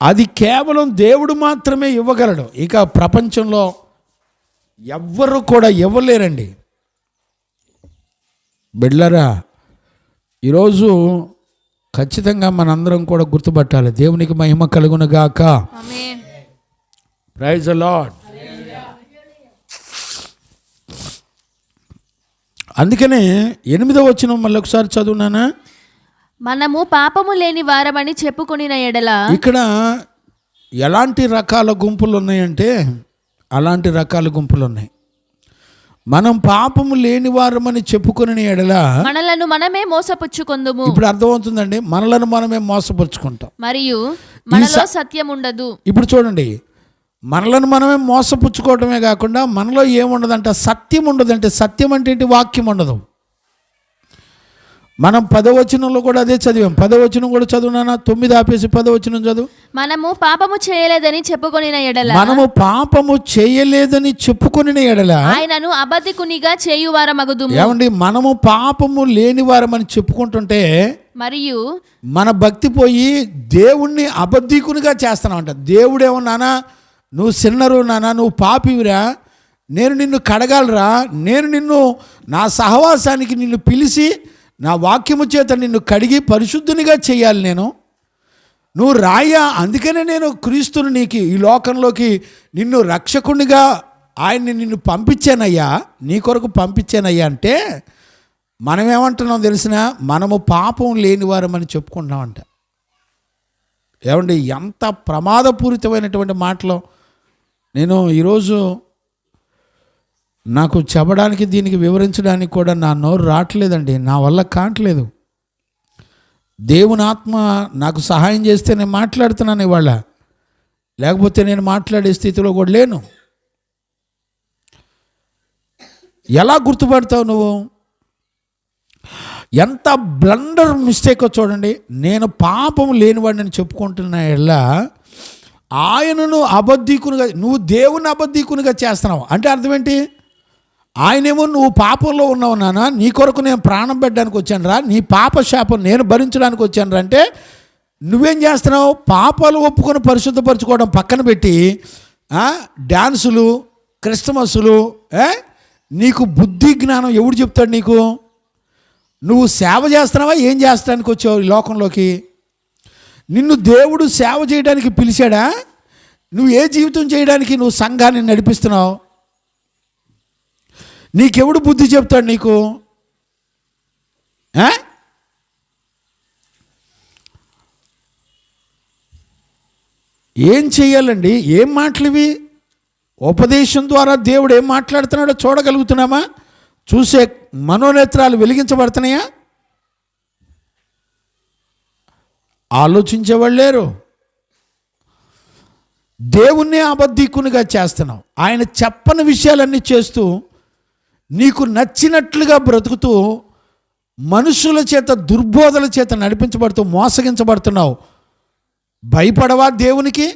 అది కేవలం దేవుడు మాత్రమే ఇవ్వగలడు. ఇక ప్రపంచంలో ఎవ్వరు కూడా ఇవ్వలేరండి. బిడ్డలారా, ఈరోజు ఖచ్చితంగా మనందరం కూడా గుర్తుపట్టాలి. దేవునికి మహిమ కలుగునుగాక. Praise the Lord. అందుకనే 8వ వచనం మళ్ళీ ఒకసారి చదువునానా. మనము పాపము లేని వారమని చెప్పుకొనిన ఎడల. ఇక్కడ ఎలాంటి రకాల గుంపులు ఉన్నాయంటే అలాంటి రకాల గుంపులు ఉన్నాయి. మనం పాపము లేని వారమని చెప్పుకొనిన ఎడల మనలను మనమే మోసపుచ్చుకొందుము. ఇప్పుడు అర్థమవుతుందండి, మనలను మనమే మోసపుచ్చుకుంటాం మరియు మనలో సత్యం ఉండదు. ఇప్పుడు చూడండి, మనలను మనమే మోసపుచ్చుకోవటమే కాకుండా మనలో ఏముండదంట? సత్యం ఉండదంటే. సత్యం అంటే ఏంటి? వాక్యం ఉండదు. మనం 10వ వచనంలో కూడా అదే చదివాం. 10వ వచనం కూడా చదువునా, 9 ఆపేసి 10వ వచనం చదువు. మనము పాపము చేయలేదని చెప్పుకొనిన ఎడల ఆయనను అబద్ధికునిగా చేయువారమగుదుము. ఏమండి, మనము పాపము లేని వారమని చెప్పుకుంటుంటే మరియు మన భక్తి పోయి దేవుణ్ణి అబద్ధికునిగా చేస్తున్నామంట. దేవుడేమో, నానా నువ్వు సిన్నరు, నానా నువ్వు పాపివిరా, నేను నిన్ను కడగాలరా, నేను నిన్ను నా సహవాసానికి నిన్ను పిలిచి నా వాక్యము చేత నిన్ను కడిగి పరిశుద్ధునిగా చేయాలి, నువ్వు రాయా, అందుకనే నేను క్రీస్తుని నీకు ఈ లోకంలోకి నిన్ను రక్షకునిగా నిన్ను పంపించానయ్యా, నీ కొరకు పంపించానయ్యా అంటే మనం ఏమంటున్నాం తెలిసిన? మనము పాపం లేని వారమని చెప్పుకుంటున్నామంట. ఏమండి, ఎంత ప్రమాదపూరితమైనటువంటి మాటలు! నేను ఈరోజు నాకు చెప్పడానికి, దీనికి వివరించడానికి కూడా నా నోరు రావట్లేదండి, నా వల్ల కావట్లేదు. దేవుని ఆత్మ నాకు సహాయం చేస్తే నేను మాట్లాడుతున్నాను ఇవాళ, లేకపోతే నేను మాట్లాడే స్థితిలో కూడా లేను. ఎలా గుర్తుపడతావు నువ్వు? ఎంత బ్లండర్ మిస్టేకో చూడండి. నేను పాపం లేనివాడిని చెప్పుకుంటున్నా ఎలా ఆయనను అబద్ధికునిగా, నువ్వు దేవుని అబద్ధికునిగా చేస్తున్నావు అంటే అర్థం ఏంటి? ఆయనేమో నువ్వు పాపంలో ఉన్నావు నాన్న, నీ కొరకు నేను ప్రాణం పెట్టడానికి వచ్చాను రా, నీ పాప శాపం నేను భరించడానికి వచ్చాను రా అంటే నువ్వేం చేస్తున్నావు? పాపాలు ఒప్పుకొని పరిశుద్ధపరచుకోవడం పక్కన పెట్టి డ్యాన్సులు, క్రిస్టమస్లు, నీకు బుద్ధి జ్ఞానం ఎవడు చెప్తాడు నీకు? నువ్వు సేవ చేస్తున్నావా? ఏం చేస్తానికి వచ్చావు ఈ లోకంలోకి? నిన్ను దేవుడు సేవ చేయడానికి పిలిచాడా? నువ్వు ఏ జీవితం చేయడానికి నువ్వు సంఘాన్ని నడిపిస్తున్నావు? నీకెవడు బుద్ధి చెప్తాడు నీకు? ఏం చెయ్యాలండి? ఏం మాటలు ఇవి? ఉపదేశం ద్వారా దేవుడు ఏం మాట్లాడుతున్నాడో చూడగలుగుతున్నామా? చూసే మనోనేత్రాలు వెలిగించబడుతున్నాయా? ఆలోచించేవాళ్ళు లేరు. దేవుణ్ణి అబద్ధికునిగా చేస్తున్నావు. ఆయన చెప్పని విషయాలన్నీ చేస్తూ నీకు నచ్చినట్లుగా బ్రతుకుతూ మనుషుల చేత దుర్బోధల చేత నడిపించబడుతూ మోసగించబడుతున్నావు. భయపడవా దేవునికి?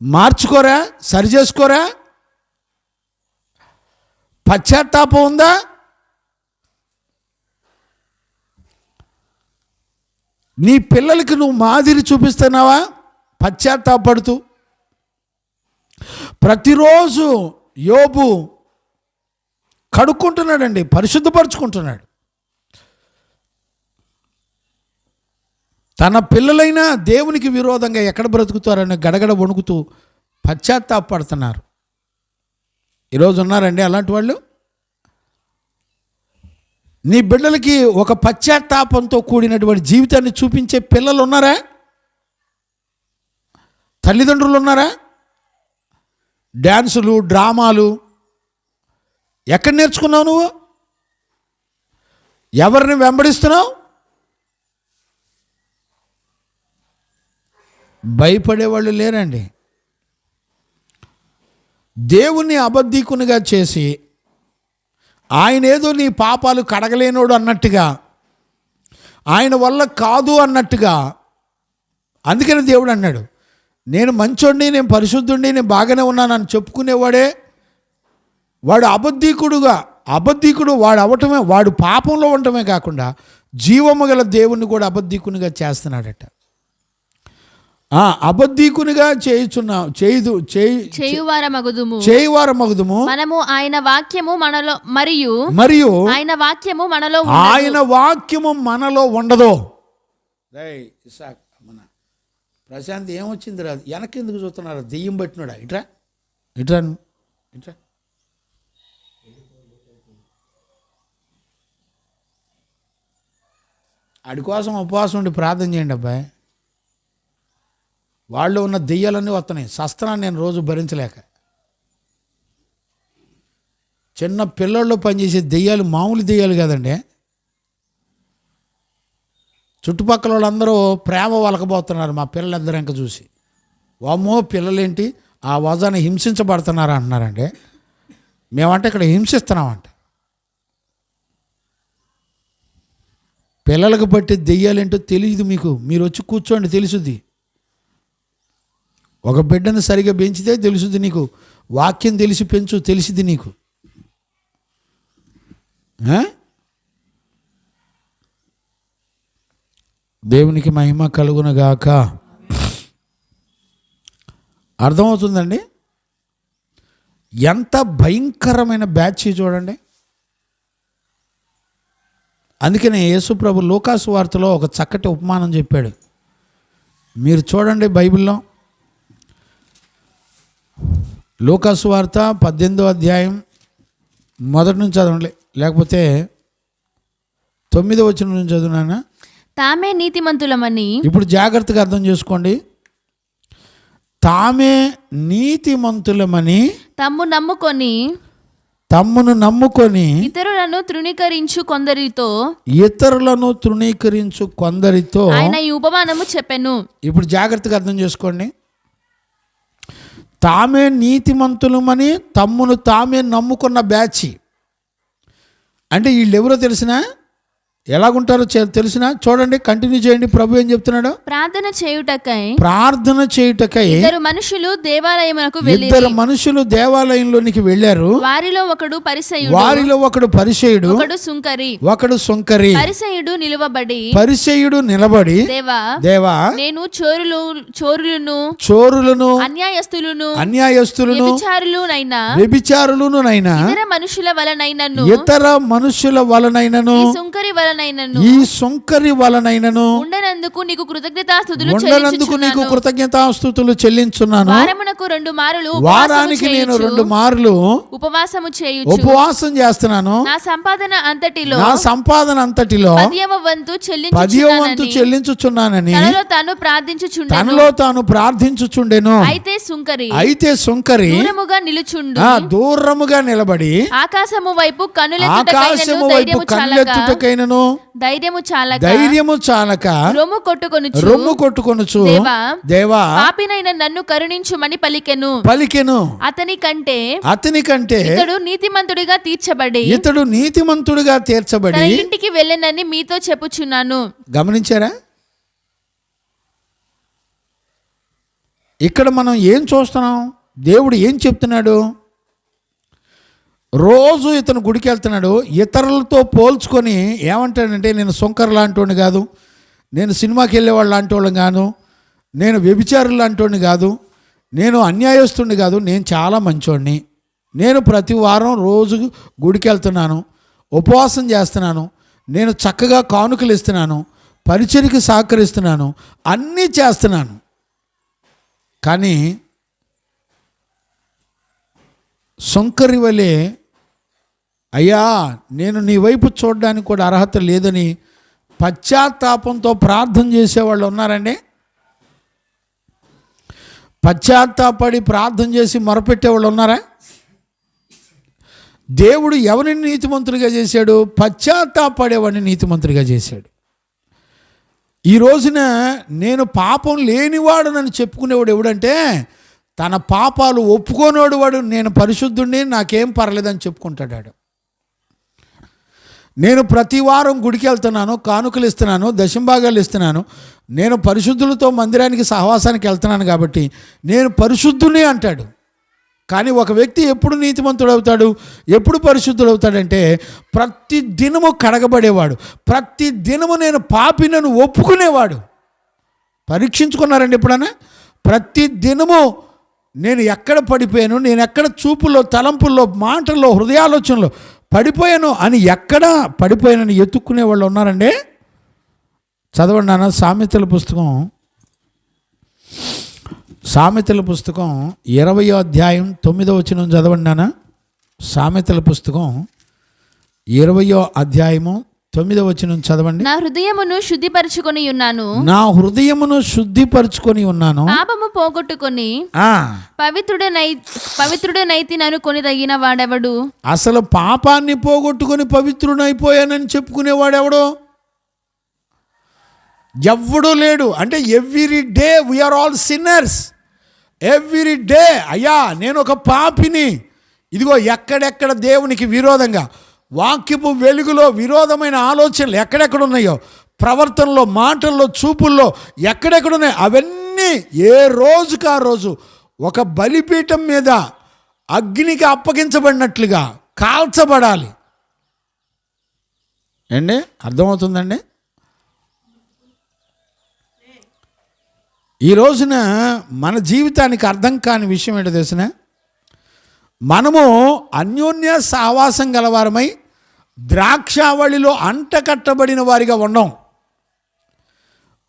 మార్చుకోరా? సరిచేసుకోరా? పశ్చాత్తాపం ఉందా? నీ పిల్లలకి నువ్వు మాదిరి చూపిస్తున్నావా? పశ్చాత్తాపడుతూ ప్రతిరోజు యోబు కడుక్కుంటున్నాడండి, పరిశుద్ధపరుచుకుంటున్నాడు. తన పిల్లలైనా దేవునికి విరోధంగా ఎక్కడ బ్రతుకుతారని గడగడ వణుకుతూ పశ్చాత్తాపడుతున్నారు. ఈరోజు ఉన్నారండి అలాంటి వాళ్ళు? నీ బిడ్డలకి ఒక పశ్చాత్తాపంతో కూడినటువంటి జీవితాన్ని చూపించే పిల్లలు ఉన్నారా? తల్లిదండ్రులు ఉన్నారా? డ్యాన్సులు, డ్రామాలు ఎక్కడ నేర్చుకున్నావు నువ్వు? ఎవరిని వెంబడిస్తున్నావు? భయపడేవాళ్ళు లేరండి. దేవుణ్ణి అబద్ధికునిగా చేసి ఆయన ఏదో నీ పాపాలు కడగలేనోడు అన్నట్టుగా, ఆయన వల్ల కాదు అన్నట్టుగా. అందుకని దేవుడు అన్నాడు, నేను మంచోడిని, నేను పరిశుద్ధుడిని, నేను బాగానే ఉన్నానని చెప్పుకునేవాడే వాడు అబద్ధికుడు వాడు అవటమే, వాడు పాపంలో ఉండటమే కాకుండా జీవము గల దేవుణ్ణి కూడా అబద్ధికునిగా చేస్తున్నాడట. అబద్ధికునిగా చేయువారమగుదుము మనము ఆయన వాక్యము మనలో మరియు ఆయన వాక్యము మనలో ఉండదు. ప్రశాంత్ ఏమొచ్చింది రాదు, వెనక్కి ఎందుకు చూస్తున్నారు? దెయ్యం పట్టినాడా? ఇట్రా ఇట్రా ఇట్రా. ఆడి కోసం ఉపవాసం ఉండి ప్రార్థన చేయండి అబ్బాయి. వాళ్ళు ఉన్న దెయ్యాలన్నీ వస్తున్నాయి. శస్త్రాన్ని నేను రోజు భరించలేక. చిన్న పిల్లల్లో పనిచేసే దెయ్యాలు మామూలు దెయ్యాలు కాదండి. చుట్టుపక్కల వాళ్ళందరూ ప్రేమ వలకబోతున్నారు మా పిల్లలిద్దరు ఇంకా చూసి. వామ్మో పిల్లలేంటి ఆ వజాన్ని హింసించబడుతున్నారా అంటున్నారండి. మేమంటే ఇక్కడ హింసిస్తున్నామంట. పిల్లలకు పట్టే దెయ్యాలేంటో తెలియదు మీకు. మీరు వచ్చి కూర్చోండి, తెలుసుద్ది. ఒక బిడ్డను సరిగా పెంచితే తెలుసుద్ది నీకు. వాక్యం తెలిసి పెంచు, తెలిసిద్ది నీకు. దేవునికి మహిమ కలుగునగాక. అర్థమవుతుందండి? ఎంత భయంకరమైన బ్యాచ్ చూడండి. అందుకనే యేసు ప్రభు లూకాసు వార్తలో ఒక చక్కటి ఉపమానం చెప్పాడు. మీరు చూడండి బైబిల్లో, లూకాసు వార్త 18వ అధ్యాయం మొదటి నుంచి చదవండి, లేకపోతే 9వ వచనం నుంచి చదువునానా. తామే నీతిమంతులమని, ఇప్పుడు జాగ్రత్తగా అర్థం చేసుకోండి. తామే నీతిమంతులమని తమ్మును నమ్ముకొని ఇతరులను తృణీకరించు కొందరితో ఆయన ఈ ఉపమానము చెప్పెను. ఇప్పుడు జాగ్రత్తగా అర్థం చేసుకోండి. తామే నీతిమంతులమని తమ్మును తామే నమ్ముకున్న బ్యాచ్ అంటే వీళ్ళెవరో తెలిసినా, ఎలాగుంటారో తెలిసినా చూడండి, కంటిన్యూ చేయండి. ప్రభు ఏం చెప్తున్నాడు? ప్రార్థన చేయుటకై ఇద్దరు మనుషులు దేవాలయంలోనికి వెళ్ళారు. వారిలో ఒకడు పరిసయ్యుడు, ఒకడు సుంకరి. పరిసయ్యుడు నిలబడి దేవా నేను చోరులను అన్యాయస్తులను వ్యభిచారులునైనా ఇతర మనుషుల వలనైనను ఈ సుంకరి వలనైనను ఉండనందుకు నీకు కృతజ్ఞతాస్తుతులు చెల్లించున్నాను. వారానికి నేను 2 మార్లు ఉపవాసం చేస్తున్నాను. నా సంపాదన అంతటిలో 10వ వంతు చెల్లించుచున్నానని తనలో తాను ప్రార్థించుచుండెను. అయితే సుంకరి దూరముగా నిలబడి ఆకాశము వైపు కన్నులెత్తుటకైనను ధైర్యము చాలక రొమ్ము కొట్టుకొనుచు దేవా పాపినైన నన్ను కరుణించుమని పలికెను. అతని కంటే ఇతడు నీతిమంతుడిగా తీర్చబడి తన ఇంటికి వెళ్ళనని మీతో చెప్పుచున్నాను. గమనించారా? ఇక్కడ మనం ఏం చూస్తున్నాం? దేవుడు ఏం చెప్తున్నాడు? రోజు ఇతను గుడికి వెళ్తున్నాడు, ఇతరులతో పోల్చుకొని ఏమంటాడంటే, నేను సుంకర్ లాంటి వాడిని కాదు, నేను సినిమాకి వెళ్ళేవాళ్ళు లాంటి వాళ్ళని కాదు, నేను వ్యభిచారులు లాంటి వాడిని కాదు, నేను అన్యాయస్తుడిని కాదు, నేను చాలా మంచోడిని, నేను ప్రతి వారం రోజు గుడికి వెళ్తున్నాను, ఉపవాసం చేస్తున్నాను, నేను చక్కగా కానుకలు ఇస్తున్నాను, పరిచర్యకి సహకరిస్తున్నాను, అన్నీ చేస్తున్నాను. కానీ సొంకరి వలె, అయ్యా నేను నీ వైపు చూడడానికి కూడా అర్హత లేదని పశ్చాత్తాపంతో ప్రార్థన చేసేవాళ్ళు ఉన్నారండి. పశ్చాత్తాపడి ప్రార్థన చేసి మొరపెట్టేవాళ్ళు ఉన్నారా? దేవుడు ఎవరిని నీతిమంతుడిగా చేశాడు? పశ్చాత్తాపడేవాడిని నీతిమంతుడిగా చేశాడు. ఈ రోజున నేను పాపం లేనివాడునని చెప్పుకునేవాడు ఎవడంటే, తన పాపాలు ఒప్పుకోనేవాడు వాడు. నేను పరిశుద్ధుడిని, నాకేం పర్లేదని చెప్పుకుంటాడు. నేను ప్రతి వారం గుడికి వెళ్తున్నాను, కానుకలు ఇస్తున్నాను, దశంభాగాలు ఇస్తున్నాను, నేను పరిశుద్ధులతో మందిరానికి సహవాసానికి వెళ్తున్నాను కాబట్టి నేను పరిశుద్ధుని అంటాడు. కానీ ఒక వ్యక్తి ఎప్పుడు నీతిమంతుడు అవుతాడు, ఎప్పుడు పరిశుద్ధుడు అవుతాడంటే, ప్రతి దినము కడగబడేవాడు, ప్రతి దినము నేను పాపినను ఒప్పుకునేవాడు. పరీక్షించుకున్నారండి ఎప్పుడైనా? ప్రతి దినము నేను ఎక్కడ పడిపోయాను, నేను ఎక్కడ చూపుల్లో, తలంపుల్లో, మాటల్లో, హృదయాలోచనలో పడిపోయాను అని, ఎక్కడ పడిపోయానని ఎత్తుక్కునే వాళ్ళు ఉన్నారండి. చదవండి నాన్న, సామెతల పుస్తకం 20వ అధ్యాయం 9వ వచనం చదవండి నాన్న. సామెతల పుస్తకం 20వ అధ్యాయము 9వ వచనం చదవండి. నా హృదయమును శుద్ధిపరచుకొని ఉన్నాను, పాపము పోగొట్టుకొని పవిత్రుడనైతినను కొనిదగిన వాడెవడు? అసలు పాపాన్ని పోగొట్టుకొని పవిత్రుడైపోయానని చెప్పుకునేవాడెవడో? ఎవ్వడూ లేడు. అంటే every day we are all sinners. Every day అయ్యా నేను ఒక పాపిని. ఇదిగో ఎక్కడెక్కడ దేవునికి విరోధంగా, వాక్యపు వెలుగులో విరోధమైన ఆలోచనలు ఎక్కడెక్కడ ఉన్నాయో, ప్రవర్తనలో, మాటల్లో, చూపుల్లో ఎక్కడెక్కడున్నాయో అవన్నీ ఏ రోజుకు ఆ రోజు ఒక బలిపీఠం మీద అగ్నికి అప్పగించబడినట్లుగా కాల్చబడాలి. అండి అర్థమవుతుందండి? ఈ రోజున మన జీవితానికి అర్థం కాని విషయం ఏంటో తెలిసిన, మనము అన్యోన్య సహవాసం గలవారమై ద్రాక్షావళిలో అంటకట్టబడిన వారిగా ఉన్నాం.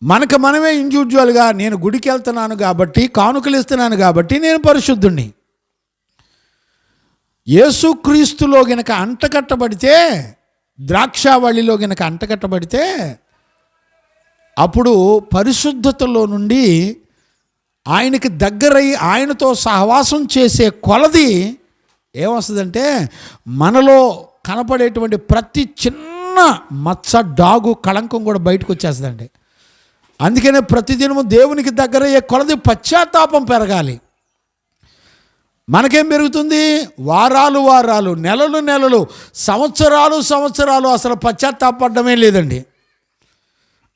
మనకు మనమే ఇండివిజువల్గా, నేను గుడికి వెళ్తున్నాను కాబట్టి, కానుకలు ఇస్తున్నాను కాబట్టి నేను పరిశుద్ధుణ్ణి. యేసుక్రీస్తులో గనక అంటకట్టబడితే, ద్రాక్షావళిలో గనక అంటకట్టబడితే, అప్పుడు పరిశుద్ధతలో నుండి ఆయనకి దగ్గరై ఆయనతో సహవాసం చేసే కొలది ఏమొస్తుందంటే, మనలో కనపడేటువంటి ప్రతి చిన్న మచ్చ, డాగు, కళంకం కూడా బయటకు వచ్చేస్తుందండి. అందుకనే ప్రతిదినము దేవునికి దగ్గరయ్యే కొలది పశ్చాత్తాపం పెరగాలి. మనకేం పెరుగుతుంది? వారాలు వారాలు, నెలలు నెలలు, సంవత్సరాలు సంవత్సరాలు అసలు పశ్చాత్తాపడమే లేదండి.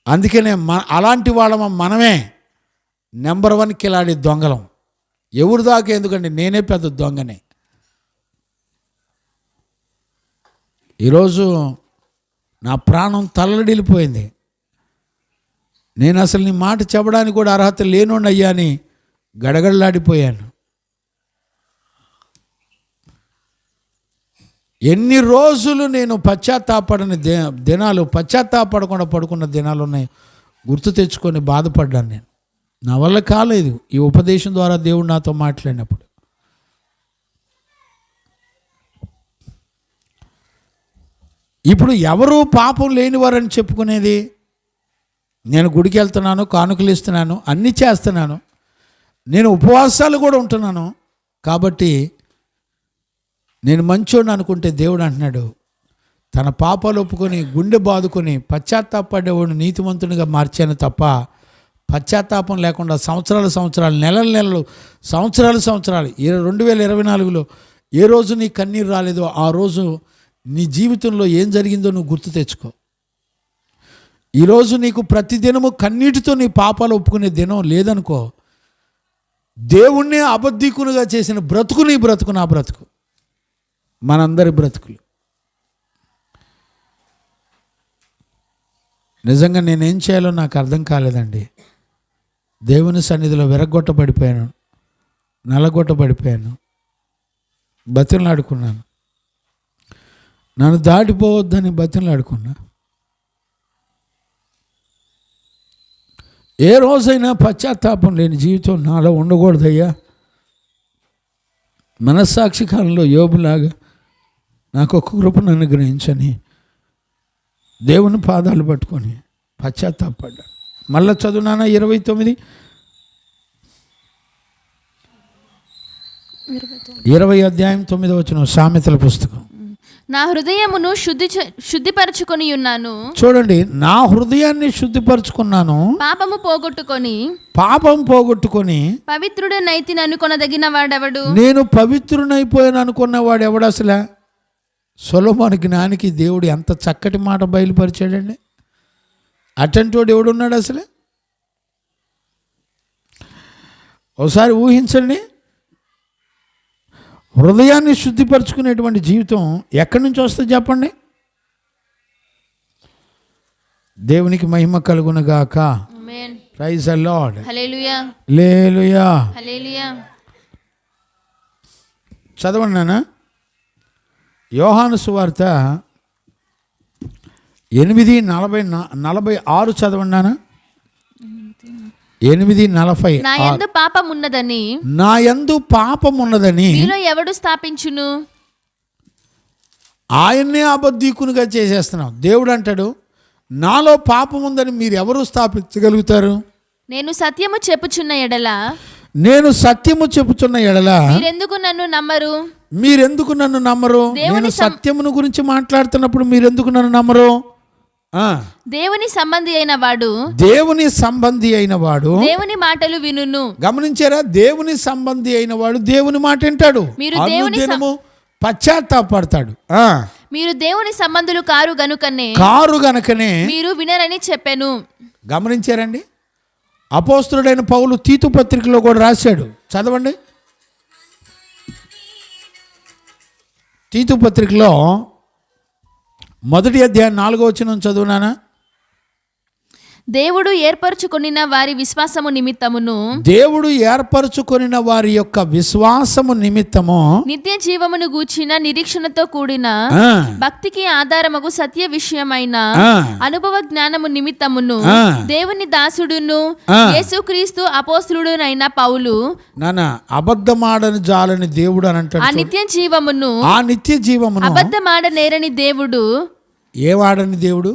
అందుకనే అలాంటి వాళ్ళం మనమే నెంబర్ 1 కిలాడి దొంగలం. ఎవరు దాకా ఎందుకండి, నేనే పెద్ద దొంగనే. ఈరోజు నా ప్రాణం తల్లడిల్లిపోయింది. నేను అసలు నీ మాట చెప్పడానికి కూడా అర్హత లేనోండి అయ్యా అని గడగడలాడిపోయాను. ఎన్ని రోజులు నేను పశ్చాత్తాపడని దినాలు, పశ్చాత్తాపడకుండా పడుకున్న దినాలు ఉన్నాయి. గుర్తు తెచ్చుకొని బాధపడ్డాను. నేను నా వల్ల కాలేదు. ఈ ఉపదేశం ద్వారా దేవుడు నాతో మాట్లాడినప్పుడు ఇప్పుడు ఎవరు పాపం లేనివారని చెప్పుకునేది? నేను గుడికి వెళ్తున్నాను, కానుకలు ఇస్తున్నాను, అన్నీ చేస్తున్నాను, నేను ఉపవాసాలు కూడా ఉంటున్నాను కాబట్టి నేను మంచోడిని అనుకుంటే దేవుడు అంటున్నాడు, తన పాపాలు ఒప్పుకొని గుండె బాదుకొని పశ్చాత్తాపడేవాడు నీతిమంతునిగా మార్చాను తప్ప పశ్చాత్తాపం లేకుండా సంవత్సరాలు నెలలు సంవత్సరాలు 2024లో ఏ రోజు నీ కన్నీరు రాలేదో ఆ రోజు నీ జీవితంలో ఏం జరిగిందో నువ్వు గుర్తు తెచ్చుకో. ఈరోజు నీకు ప్రతిదినము కన్నీటితో నీ పాపాలు ఒప్పుకునే దినం లేదనుకో, దేవుణ్ణే అబద్ధీకునిగా చేసిన బ్రతుకు నీ బ్రతుకు, నా బ్రతుకు, మనందరి బ్రతుకులు. నిజంగా నేనేం చేయాలో నాకు అర్థం కాలేదండి. దేవుని సన్నిధిలో విరగొట్టబడిపోయాను, నలగొట్టబడిపోయాను, బతిమలాడుకున్నాను, నన్ను దాటిపోవద్దని బతిమలాడుకున్నా. ఏ రోజైనా పశ్చాత్తాపం లేని జీవితం నాలో ఉండకూడదయ్యా. మనస్సాక్షి కాలంలో యోబులాగా నాకు ఒక కృపను అనుగ్రహించని దేవుని పాదాలు పట్టుకొని పశ్చాత్తాపడ్డా. మళ్ళా చదువునానా 29 అధ్యాయం 9వ వచనం, సామెతల పుస్తకం. నా హృదయమును శుద్ధిపరచుకొని ఉన్నాను. చూడండి, నా హృదయాన్ని శుద్ధిపరచుకున్నాను, పాపం పోగొట్టుకొని పవిత్రుడనైతిని అనుకొనదగిన వాడెవడు? నేను పవిత్రునైపోయాను అనుకున్నవాడు ఎవడు? అసలు సొలొమోను జ్ఞానికి దేవుడు ఎంత చక్కటి మాట బయలుపరిచాడండి. అటంటోడు ఎవడున్నాడు అసలు? ఒకసారి ఊహించండి. హృదయాన్ని శుద్ధిపరచుకునేటువంటి జీవితం ఎక్కడి నుంచి వస్తుంది చెప్పండి? దేవునికి మహిమ కలుగునుగాక. Praise the lord. హల్లెలూయా. హల్లెలూయా. హల్లెలూయా. చదవండి నాన్న, యోహాను సువార్త 8:46 చదవండి నాన్న. 8:40. నా యందు పాపం ఉన్నదని మీలో ఎవడు స్థాపించును? ఆయన్నే అబద్ధీకునిగా చేసేస్తున్నాం. దేవుడు అంటాడు, నాలో పాపం ఉందని మీరు ఎవరు స్థాపించగలుగుతారు? నేను సత్యము చెప్పుచున్న ఎడల మీరెందుకు నన్ను నమ్మరు? నేను సత్యమును గురించి మాట్లాడుతున్నప్పుడు మీరెందుకు నన్ను నమ్మరు? దేవుని సంబంధి అయిన వాడు దేవుని మాటలు వినును. గమనించారా? దేవుని సంబంధి అయిన వాడు దేవుని మాట వింటాడు, పశ్చాత్తాపడతాడు. మీరు దేవుని సంబంధులు కారు గనుకనే మీరు వినరని చెప్పాను. గమనించారండి? అపోస్తలుడైన పౌలు తీతు పత్రికలో కూడా రాశాడు. చదవండి, తీతు పత్రికలో 1వ అధ్యాయం 4వ వచనం చదువునానా. దేవుడు ఏర్పరచుకొనిన వారి యొక్క విశ్వాసము నిమిత్తము నిత్య జీవమును గూర్చిన నిరీక్షణతో కూడిన భక్తికి ఆధారమగు సత్య విషయమైన అనుభవ జ్ఞానము నిమిత్తమును దేవుని దాసుడును యేసుక్రీస్తు అపోస్తలుడునైన పౌలు అబద్ధమాడని జాలని దేవుడు అని అంటాడు. ఆ నిత్య జీవమును అబద్ధమాడనేరని దేవుడు. ఏవాడని దేవుడు?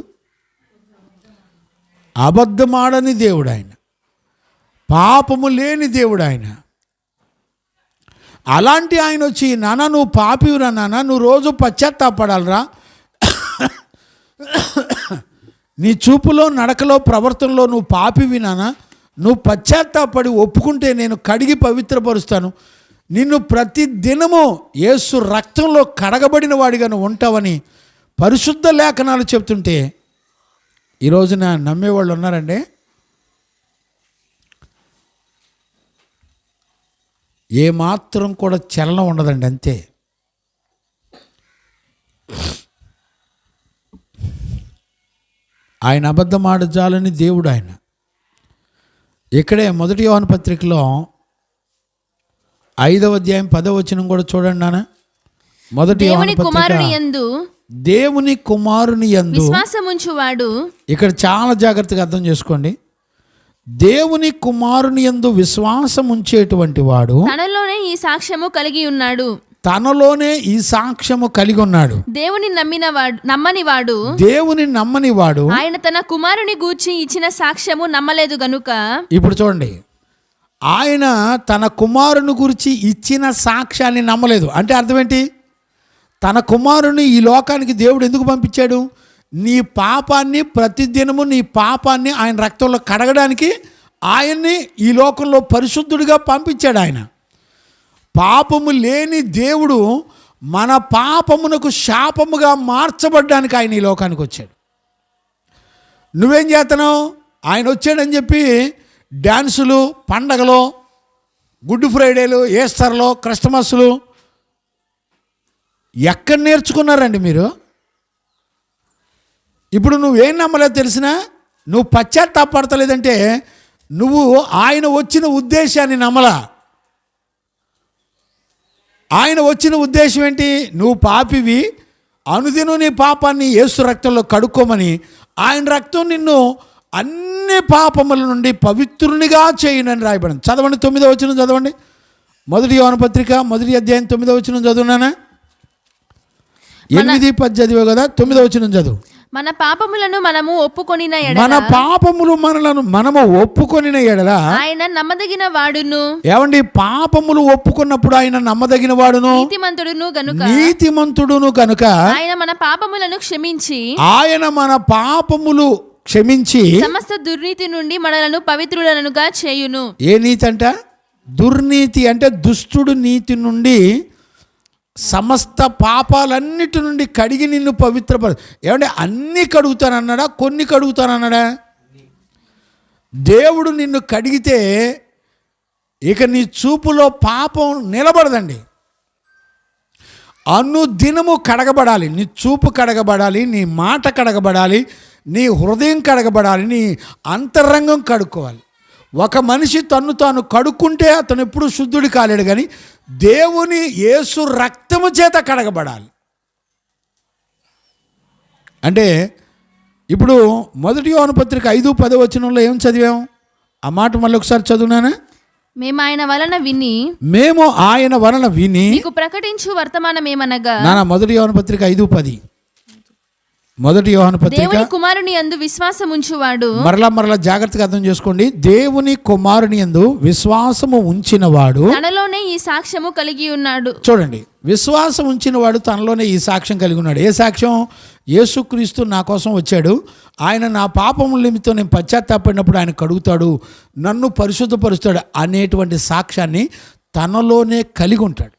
అబద్ధమాడని దేవుడు ఆయన, పాపము లేని దేవుడు ఆయన. అలాంటి ఆయన వచ్చి, నాన్న నువ్వు పాపివురా, నాన్న నువ్వు రోజు పశ్చాత్తాపడాలరా, నీ చూపులో నడకలో ప్రవర్తనలో నువ్వు పాపివి నాన్న, నువ్వు పశ్చాత్తాపడి ఒప్పుకుంటే నేను కడిగి పవిత్రపరుస్తాను, నిన్ను ప్రతి దినము యేసు రక్తంలో కడగబడిన వాడిగా నువ్వు ఉంటావని పరిశుద్ధ లేఖనాలు చెప్తుంటే ఈ రోజున నమ్మేవాళ్ళు ఉన్నారండి. ఏమాత్రం కూడా చలనం ఉండదండి, అంతే. ఆయన అబద్ధమాడజాలని దేవుడు ఆయన. ఇక్కడే 1 యోహాను పత్రికలో 5వ అధ్యాయం 10వ వచనం కూడా చూడండి నాన్న. 1 యోహాను పత్రిక, దేవుని కుమారుని యందు విశ్వాసముంచువాడు. ఇక్కడ చాలా జాగ్రత్తగా అర్థం చేసుకోండి. దేవుని కుమారుని యందు విశ్వాసం ఉంచేటువంటి వాడు తనలోనే ఈ సాక్ష్యము కలిగి ఉన్నాడు. దేవుని నమ్మని వాడు ఆయన తన కుమారుని గూర్చి ఇచ్చిన సాక్ష్యము నమ్మలేదు గనుక. ఇప్పుడు చూడండి, ఆయన తన కుమారుని గురించి ఇచ్చిన సాక్ష్యాన్ని నమ్మలేదు అంటే అర్థం ఏంటి? తన కుమారుని ఈ లోకానికి దేవుడు ఎందుకు పంపించాడు? నీ పాపాన్ని, ప్రతిదినము నీ పాపాన్ని ఆయన రక్తంలో కడగడానికి ఆయన్ని ఈ లోకంలో పరిశుద్ధుడిగా పంపించాడు. ఆయన పాపము లేని దేవుడు మన పాపమునకు శాపముగా మార్చబడ్డానికి ఆయన ఈ లోకానికి వచ్చాడు. నువ్వేం చేస్తున్నావు? ఆయన వచ్చాడని చెప్పి డ్యాన్సులు, పండగలు, గుడ్ ఫ్రైడేలు, ఈస్టర్లు, క్రిస్టమస్లు ఎక్కడ నేర్చుకున్నారండి మీరు? ఇప్పుడు నువ్వేం నమ్మలేదు తెలిసినా, నువ్వు పశ్చాత్తాపడతలేదంటే నువ్వు ఆయన వచ్చిన ఉద్దేశాన్ని నమ్మలా. ఆయన వచ్చిన ఉద్దేశం ఏంటి? నువ్వు పాపివి, అనుదినం నీ పాపాన్ని యేసు రక్తంలో కడుక్కోమని ఆయన రక్తం నిన్ను అన్ని పాపముల నుండి పవిత్రునిగా చేయునని రాయబడింది. చదవండి, 9వ వచనం చదవండి. 1 యోహాను పత్రిక 1వ అధ్యాయం 9వ వచనం చదువునానా? 8, 10 చదివే కదా, 9వ వచనం చదువు. మన పాపములను మనము ఒప్పుకొనిన ఎడల, మన పాపములు మనము ఒప్పుకొనిన ఎడల ఆయన నమ్మదగిన వాడును. ఏమండి, పాపములు ఒప్పుకున్నప్పుడు ఆయన నమ్మదగిన వాడును, నీతిమంతుడును కనుక ఆయన మన పాపములను క్షమించి సమస్త దుర్నీతి నుండి మనలను పవిత్రులనుగా చేయును. ఏ నీతి అంట? దుర్నీతి అంటే దుష్టుడు నీతి నుండి, సమస్త పాపాలన్నిటి నుండి కడిగి నిన్ను పవిత్రపరు. ఏమంటే అన్నీ కడుగుతానన్నాడా? కొన్ని కడుగుతానన్నాడా? దేవుడు నిన్ను కడిగితే ఇక నీ చూపులో పాపం నిలబడదండి. అనుదినము కడగబడాలి. నీ చూపు కడగబడాలి, నీ మాట కడగబడాలి, నీ హృదయం కడగబడాలి, నీ అంతరంగం కడుక్కోవాలి. ఒక మనిషి తన్ను తాను కడుక్కుంటే అతను ఎప్పుడు శుద్ధుడు కాలేడు, కానీ దేవుని యేసు రక్తము చేత కడగబడాలి. అంటే ఇప్పుడు 1 యోహాను పత్రిక 5:10 వచనంలో ఏం చదివాం? ఆ మాట మళ్ళీ ఒకసారి చదువునానా? మేము ఆయన వలన విని మీకు ప్రకటించు వర్తమానమేమనగా. 1 యోహాను పత్రిక 5:10. 1 యోహాను పత్రిక. దేవుని కుమారుని యందు విశ్వాసం ఉంచువాడు, మరలా జాగ్రత్తగా అర్థం చేసుకోండి. దేవుని కుమారుని యందు విశ్వాసము ఉంచినవాడు తనలోనే ఈ సాక్ష్యము కలిగి ఉన్నాడు. చూడండి, విశ్వాసం ఉంచినవాడు తనలోనే ఈ సాక్ష్యం కలిగి ఉన్నాడు. ఏ సాక్ష్యం? యేసుక్రీస్తు నా కోసం వచ్చాడు, ఆయన నా పాపముల నిమిత్తం నేను పశ్చాత్తాపడినప్పుడు ఆయన కడుగుతాడు, నన్ను పరిశుద్ధపరుస్తాడు అనేటువంటి సాక్ష్యాన్ని తనలోనే కలిగి ఉంటాడు.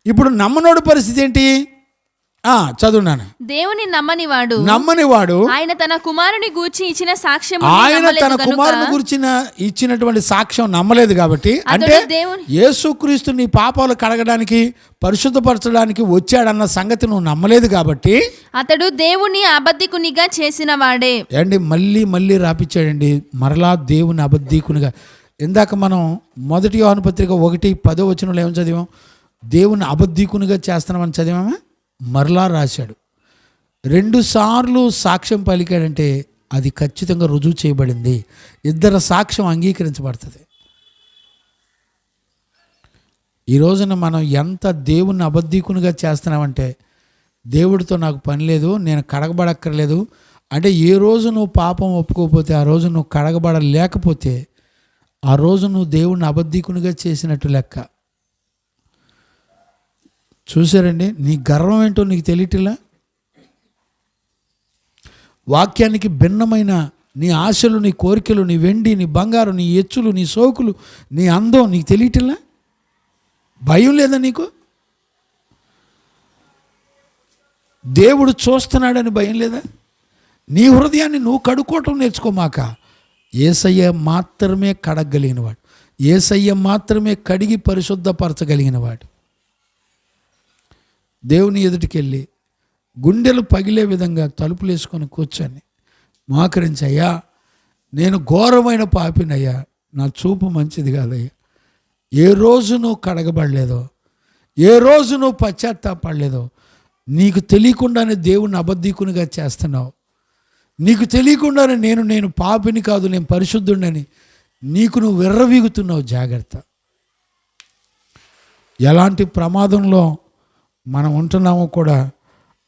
ఇప్పుడు నమ్మనోడు పరిస్థితి ఏంటి? చదువున్నాను. దేవుని నమ్మనివాడు ఆయన తన కుమారుని గూర్చి ఇచ్చిన సాక్ష్యం, ఆయన తన కుమారుని గురించి ఇచ్చినటువంటి సాక్ష్యం నమ్మలేదు. కాబట్టి అంటే యేసుక్రీస్తు నీ పాపాలు కడగడానికి, పరిశుద్ధపరచడానికి వచ్చాడన్న సంగతి నువ్వు నమ్మలేదు కాబట్టి అతడు దేవుని అబద్ధికునిగా చేసిన వాడే. అండి, మళ్ళీ రాపిచ్చాడండి, మరలా దేవుని అబద్ధికునిగా. ఇందాక మనం 1 యోహాను పత్రిక 1:10 వచనంలో ఏమని చదివాం? దేవుని అబద్ధికునిగా చేస్తున్నామని చదివామా? మరలా రాశాడు. 2 సార్లు సాక్ష్యం పలికాడంటే అది ఖచ్చితంగా రుజువు చేయబడింది. ఇద్దరు సాక్ష్యం అంగీకరించబడుతుంది. ఈ రోజున మనం ఎంత దేవుని అబద్ధికునిగా చేస్తున్నామంటే, దేవుడితో నాకు పని లేదు, నేను కడగబడక్కర్లేదు అంటే, ఏ రోజు నువ్వు పాపం ఒప్పుకోకపోతే, ఆ రోజు నువ్వు కడగబడలేకపోతే, ఆ రోజు నువ్వు దేవుడిని అబద్ధికునిగా చేసినట్టు లెక్క. చూసారండి, నీ గర్వం ఏంటో నీకు తెలియటిలా? వాక్యానికి భిన్నమైన నీ ఆశలు, నీ కోరికలు, నీ వెండి, నీ బంగారు, నీ ఎచ్చులు, నీ సోకులు, నీ అందం నీకు తెలియటిలా? భయం లేదా నీకు? దేవుడు చూస్తున్నాడని భయం లేదా? నీ హృదయాన్ని నువ్వు కడుక్కోవటం నేర్చుకోమాక. యేసయ్య మాత్రమే కడగలిగినవాడు, యేసయ్య మాత్రమే కడిగి పరిశుద్ధపరచగలిగినవాడు. దేవుని ఎదుటికి వెళ్ళి గుండెలు పగిలే విధంగా తలుపులు వేసుకొని కూర్చొని మోకరించి, అయ్యా నేను ఘోరమైన పాపినయ్యా, నా చూపు మంచిది కాదయ్యా, ఏ రోజు నువ్వు కడగబడలేదో, ఏ రోజు నువ్వు పశ్చాత్తాపడలేదో, నీకు తెలియకుండానే దేవుని అబద్ధికునిగా చేస్తున్నావు, నీకు తెలియకుండానే నేను పాపిని కాదు, నేను పరిశుద్ధుడిని నీకు నువ్వు విర్రవీగుతున్నావు. జాగ్రత్త. ఎలాంటి ప్రమాదంలో మనం ఉంటున్నామో కూడా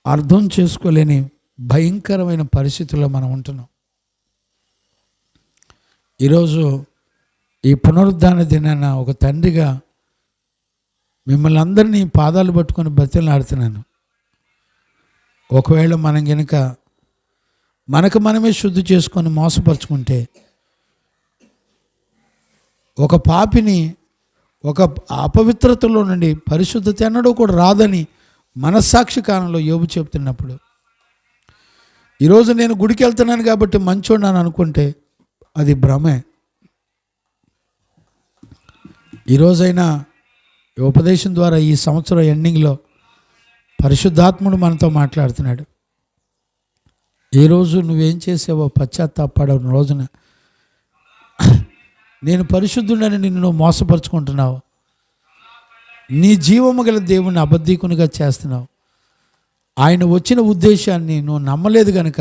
అర్థం చేసుకోలేని భయంకరమైన పరిస్థితుల్లో మనం ఉంటున్నాం. ఈరోజు ఈ పునరుద్ధాన దినాన ఒక తండ్రిగా మిమ్మల్ని అందరినీ పాదాలు పట్టుకొని బతిలాడుతున్నాను. ఒకవేళ మనం గనుక మనకు మనమే శుద్ధి చేసుకొని మోసపరుచుకుంటే, ఒక పాపిని ఒక అపవిత్రతలో నుండి పరిశుద్ధత ఎన్నడూ కూడా రాదని మనస్సాక్షి కాలంలో యోబు చెప్తున్నప్పుడు, ఈరోజు నేను గుడికి వెళ్తున్నాను కాబట్టి మంచోన్నాను అనుకుంటే అది భ్రమే. ఈరోజైనా ఈ ఉపదేశం ద్వారా ఈ సంవత్సరం ఎండింగ్లో పరిశుద్ధాత్ముడు మనతో మాట్లాడుతున్నాడు. ఈరోజు నువ్వేం చేసావో పశ్చాత్తాపడిన రోజున నేను పరిశుద్ధుడని నిన్ను నువ్వు మోసపరుచుకుంటున్నావు, నీ జీవము గల దేవుని అబద్ధీకునిగా చేస్తున్నావు. ఆయన వచ్చిన ఉద్దేశాన్ని నువ్వు నమ్మలేదు కనుక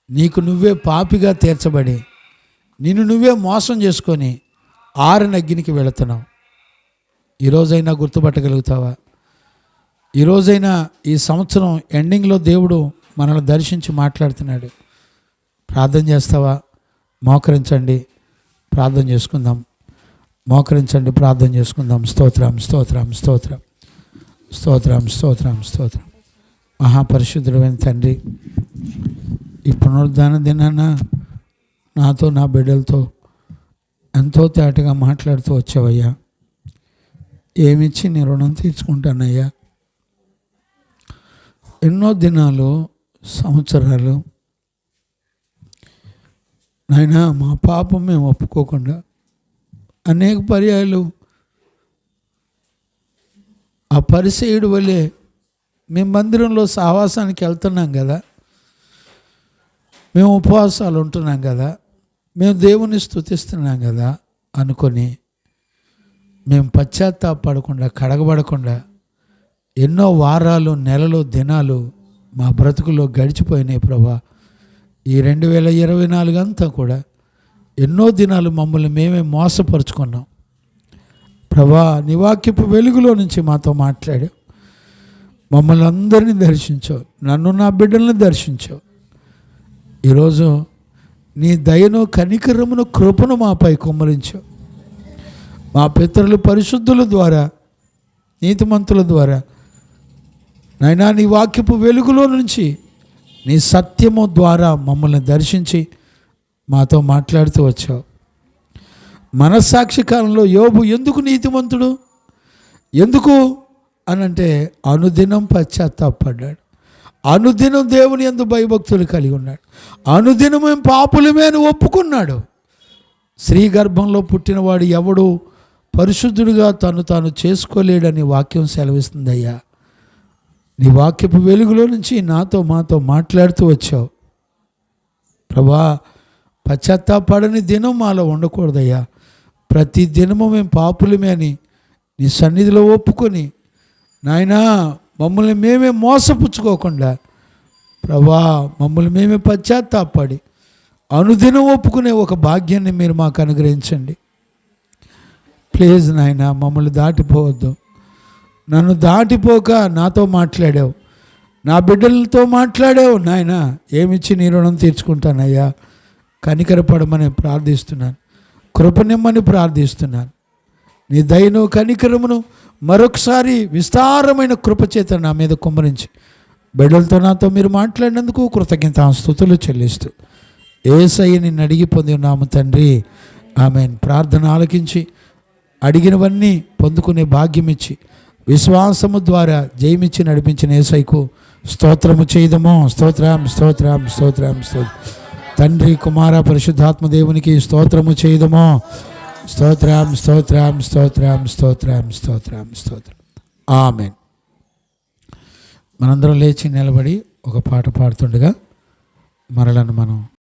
నీకు నువ్వే పాపిగా తీర్చబడి నిన్ను నువ్వే మోసం చేసుకొని ఆరిన అగ్నికి వెళుతున్నావు. ఈరోజైనా గుర్తుపట్టగలుగుతావా? ఈరోజైనా ఈ సంవత్సరం ఎండింగ్లో దేవుడు మనల్ని దర్శించి మాట్లాడుతున్నాడు. ప్రార్థన చేస్తావా? మోకరించండి, ప్రార్థన చేసుకుందాం. మోకరించండి, ప్రార్థన చేసుకుందాం. స్తోత్రం, స్తోత్రం, స్తోత్రం, స్తోత్రం, స్తోత్రం, స్తోత్రం. మహాపరిశుద్ధుడైన తండ్రి, ఈ పునరుద్ధాన దినాన నాతో నా బిడ్డలతో ఎంతో తేటగా మాట్లాడుతూ వచ్చావయ్యా. ఏమిచ్చి నీ రుణం తీర్చుకుంటానయ్యా. ఎన్నో దినాలు, సంవత్సరాలు నాయనా మా పాపం మేము ఒప్పుకోకుండా అనేక పర్యాయాలు ఆ పరిసయుడు వలె మేము మందిరంలో సహవాసానికి వెళ్తున్నాం కదా, మేము ఉపవాసాలు ఉంటున్నాం కదా, మేము దేవుని స్తుతిస్తున్నాం కదా అనుకొని మేము పశ్చాత్తాపడకుండా, కడగబడకుండా ఎన్నో వారాలు, నెలలు, దినాలు మా బ్రతుకులో గడిచిపోయినాయి ప్రభా. ఈ 2024 అంతా కూడా ఎన్నో దినాలు మమ్మల్ని మేమే మోసపరుచుకున్నాం ప్రభా. నీ వాక్యపు వెలుగులో నుంచి మాతో మాట్లాడు, మమ్మల్ని అందరినీ దర్శించావు, నన్ను నా బిడ్డల్ని దర్శించావు. ఈరోజు నీ దయను, కనికరమును, కృపను మాపై కుమ్మరించావు. మా పితరులు పరిశుద్ధుల ద్వారా, నీతిమంతుల ద్వారా నాయనా నీ వాక్యపు వెలుగులో నుంచి నీ సత్యము ద్వారా మమ్మల్ని దర్శించి మాతో మాట్లాడుతూ వచ్చావు. మనస్సాక్షి కాలంలో యోబు ఎందుకు నీతిమంతుడు, ఎందుకు అనంటే అనుదినం పశ్చాత్తాపడ్డాడు, అనుదినం దేవుని యందు భయభక్తులు కలిగి ఉన్నాడు, అనుదినం మేము పాపులమే అని ఒప్పుకున్నాడు. స్త్రీ గర్భంలో పుట్టినవాడు ఎవడు పరిశుద్ధుడిగా తాను చేసుకోలేడని వాక్యం సెలవిస్తుందయ్యా. నీ వాక్యపు వెలుగులో నుంచి మాతో మాట్లాడుతూ వచ్చావు ప్రభా. పశ్చాత్తాపడని దినం మాలో ఉండకూడదయ్యా. ప్రతి దినము మేము పాపులమే అని నీ సన్నిధిలో ఒప్పుకొని నాయనా మమ్మల్ని మేమే మోసపుచ్చుకోకుండా ప్రభా, మమ్మల్ని మేమే పశ్చాత్తాపడి అనుదినం ఒప్పుకునే ఒక భాగ్యాన్ని మీరు మాకు అనుగ్రహించండి. ప్లీజ్ నాయనా, మమ్మల్ని దాటిపోవద్దు. నన్ను దాటిపోక నాతో మాట్లాడావు, నా బిడ్డలతో మాట్లాడావు నాయన. ఏమిచ్చి నీ రుణం తీర్చుకుంటానయ్యా. కనికరపడమని ప్రార్థిస్తున్నాను, కృపనిమ్మని ప్రార్థిస్తున్నాను. నీ దయను, కనికరమును మరొకసారి విస్తారమైన కృపచేత నా మీద కుమ్మరించి బిడ్డలతో నాతో మీరు మాట్లాడినందుకు కృతజ్ఞతాస్తుతులు చెల్లిస్తూ యేసయ్య నిన్ను అడిగి పొంది ఉన్నాము తండ్రి, ఆమేన్. ప్రార్థన ఆలకించి అడిగినవన్నీ పొందుకునే భాగ్యం ఇచ్చి విశ్వాసము ద్వారా జయమిచ్చి నడిపించిన యేసయ్యకు స్తోత్రము చేయదము. స్తోత్రం, స్తోత్రం, స్తోత్రం, స్తోత్రం. తండ్రి, కుమార, పరిశుద్ధాత్మ దేవునికి స్తోత్రము చేయదము. స్తోత్రం, స్తోత్రం, స్తోత్రం, స్తోత్రం, స్తోత్రం, స్తోత్రం. ఆమేన్. మనందరం లేచి నిలబడి ఒక పాట పాడుతుండగా మరలను మనం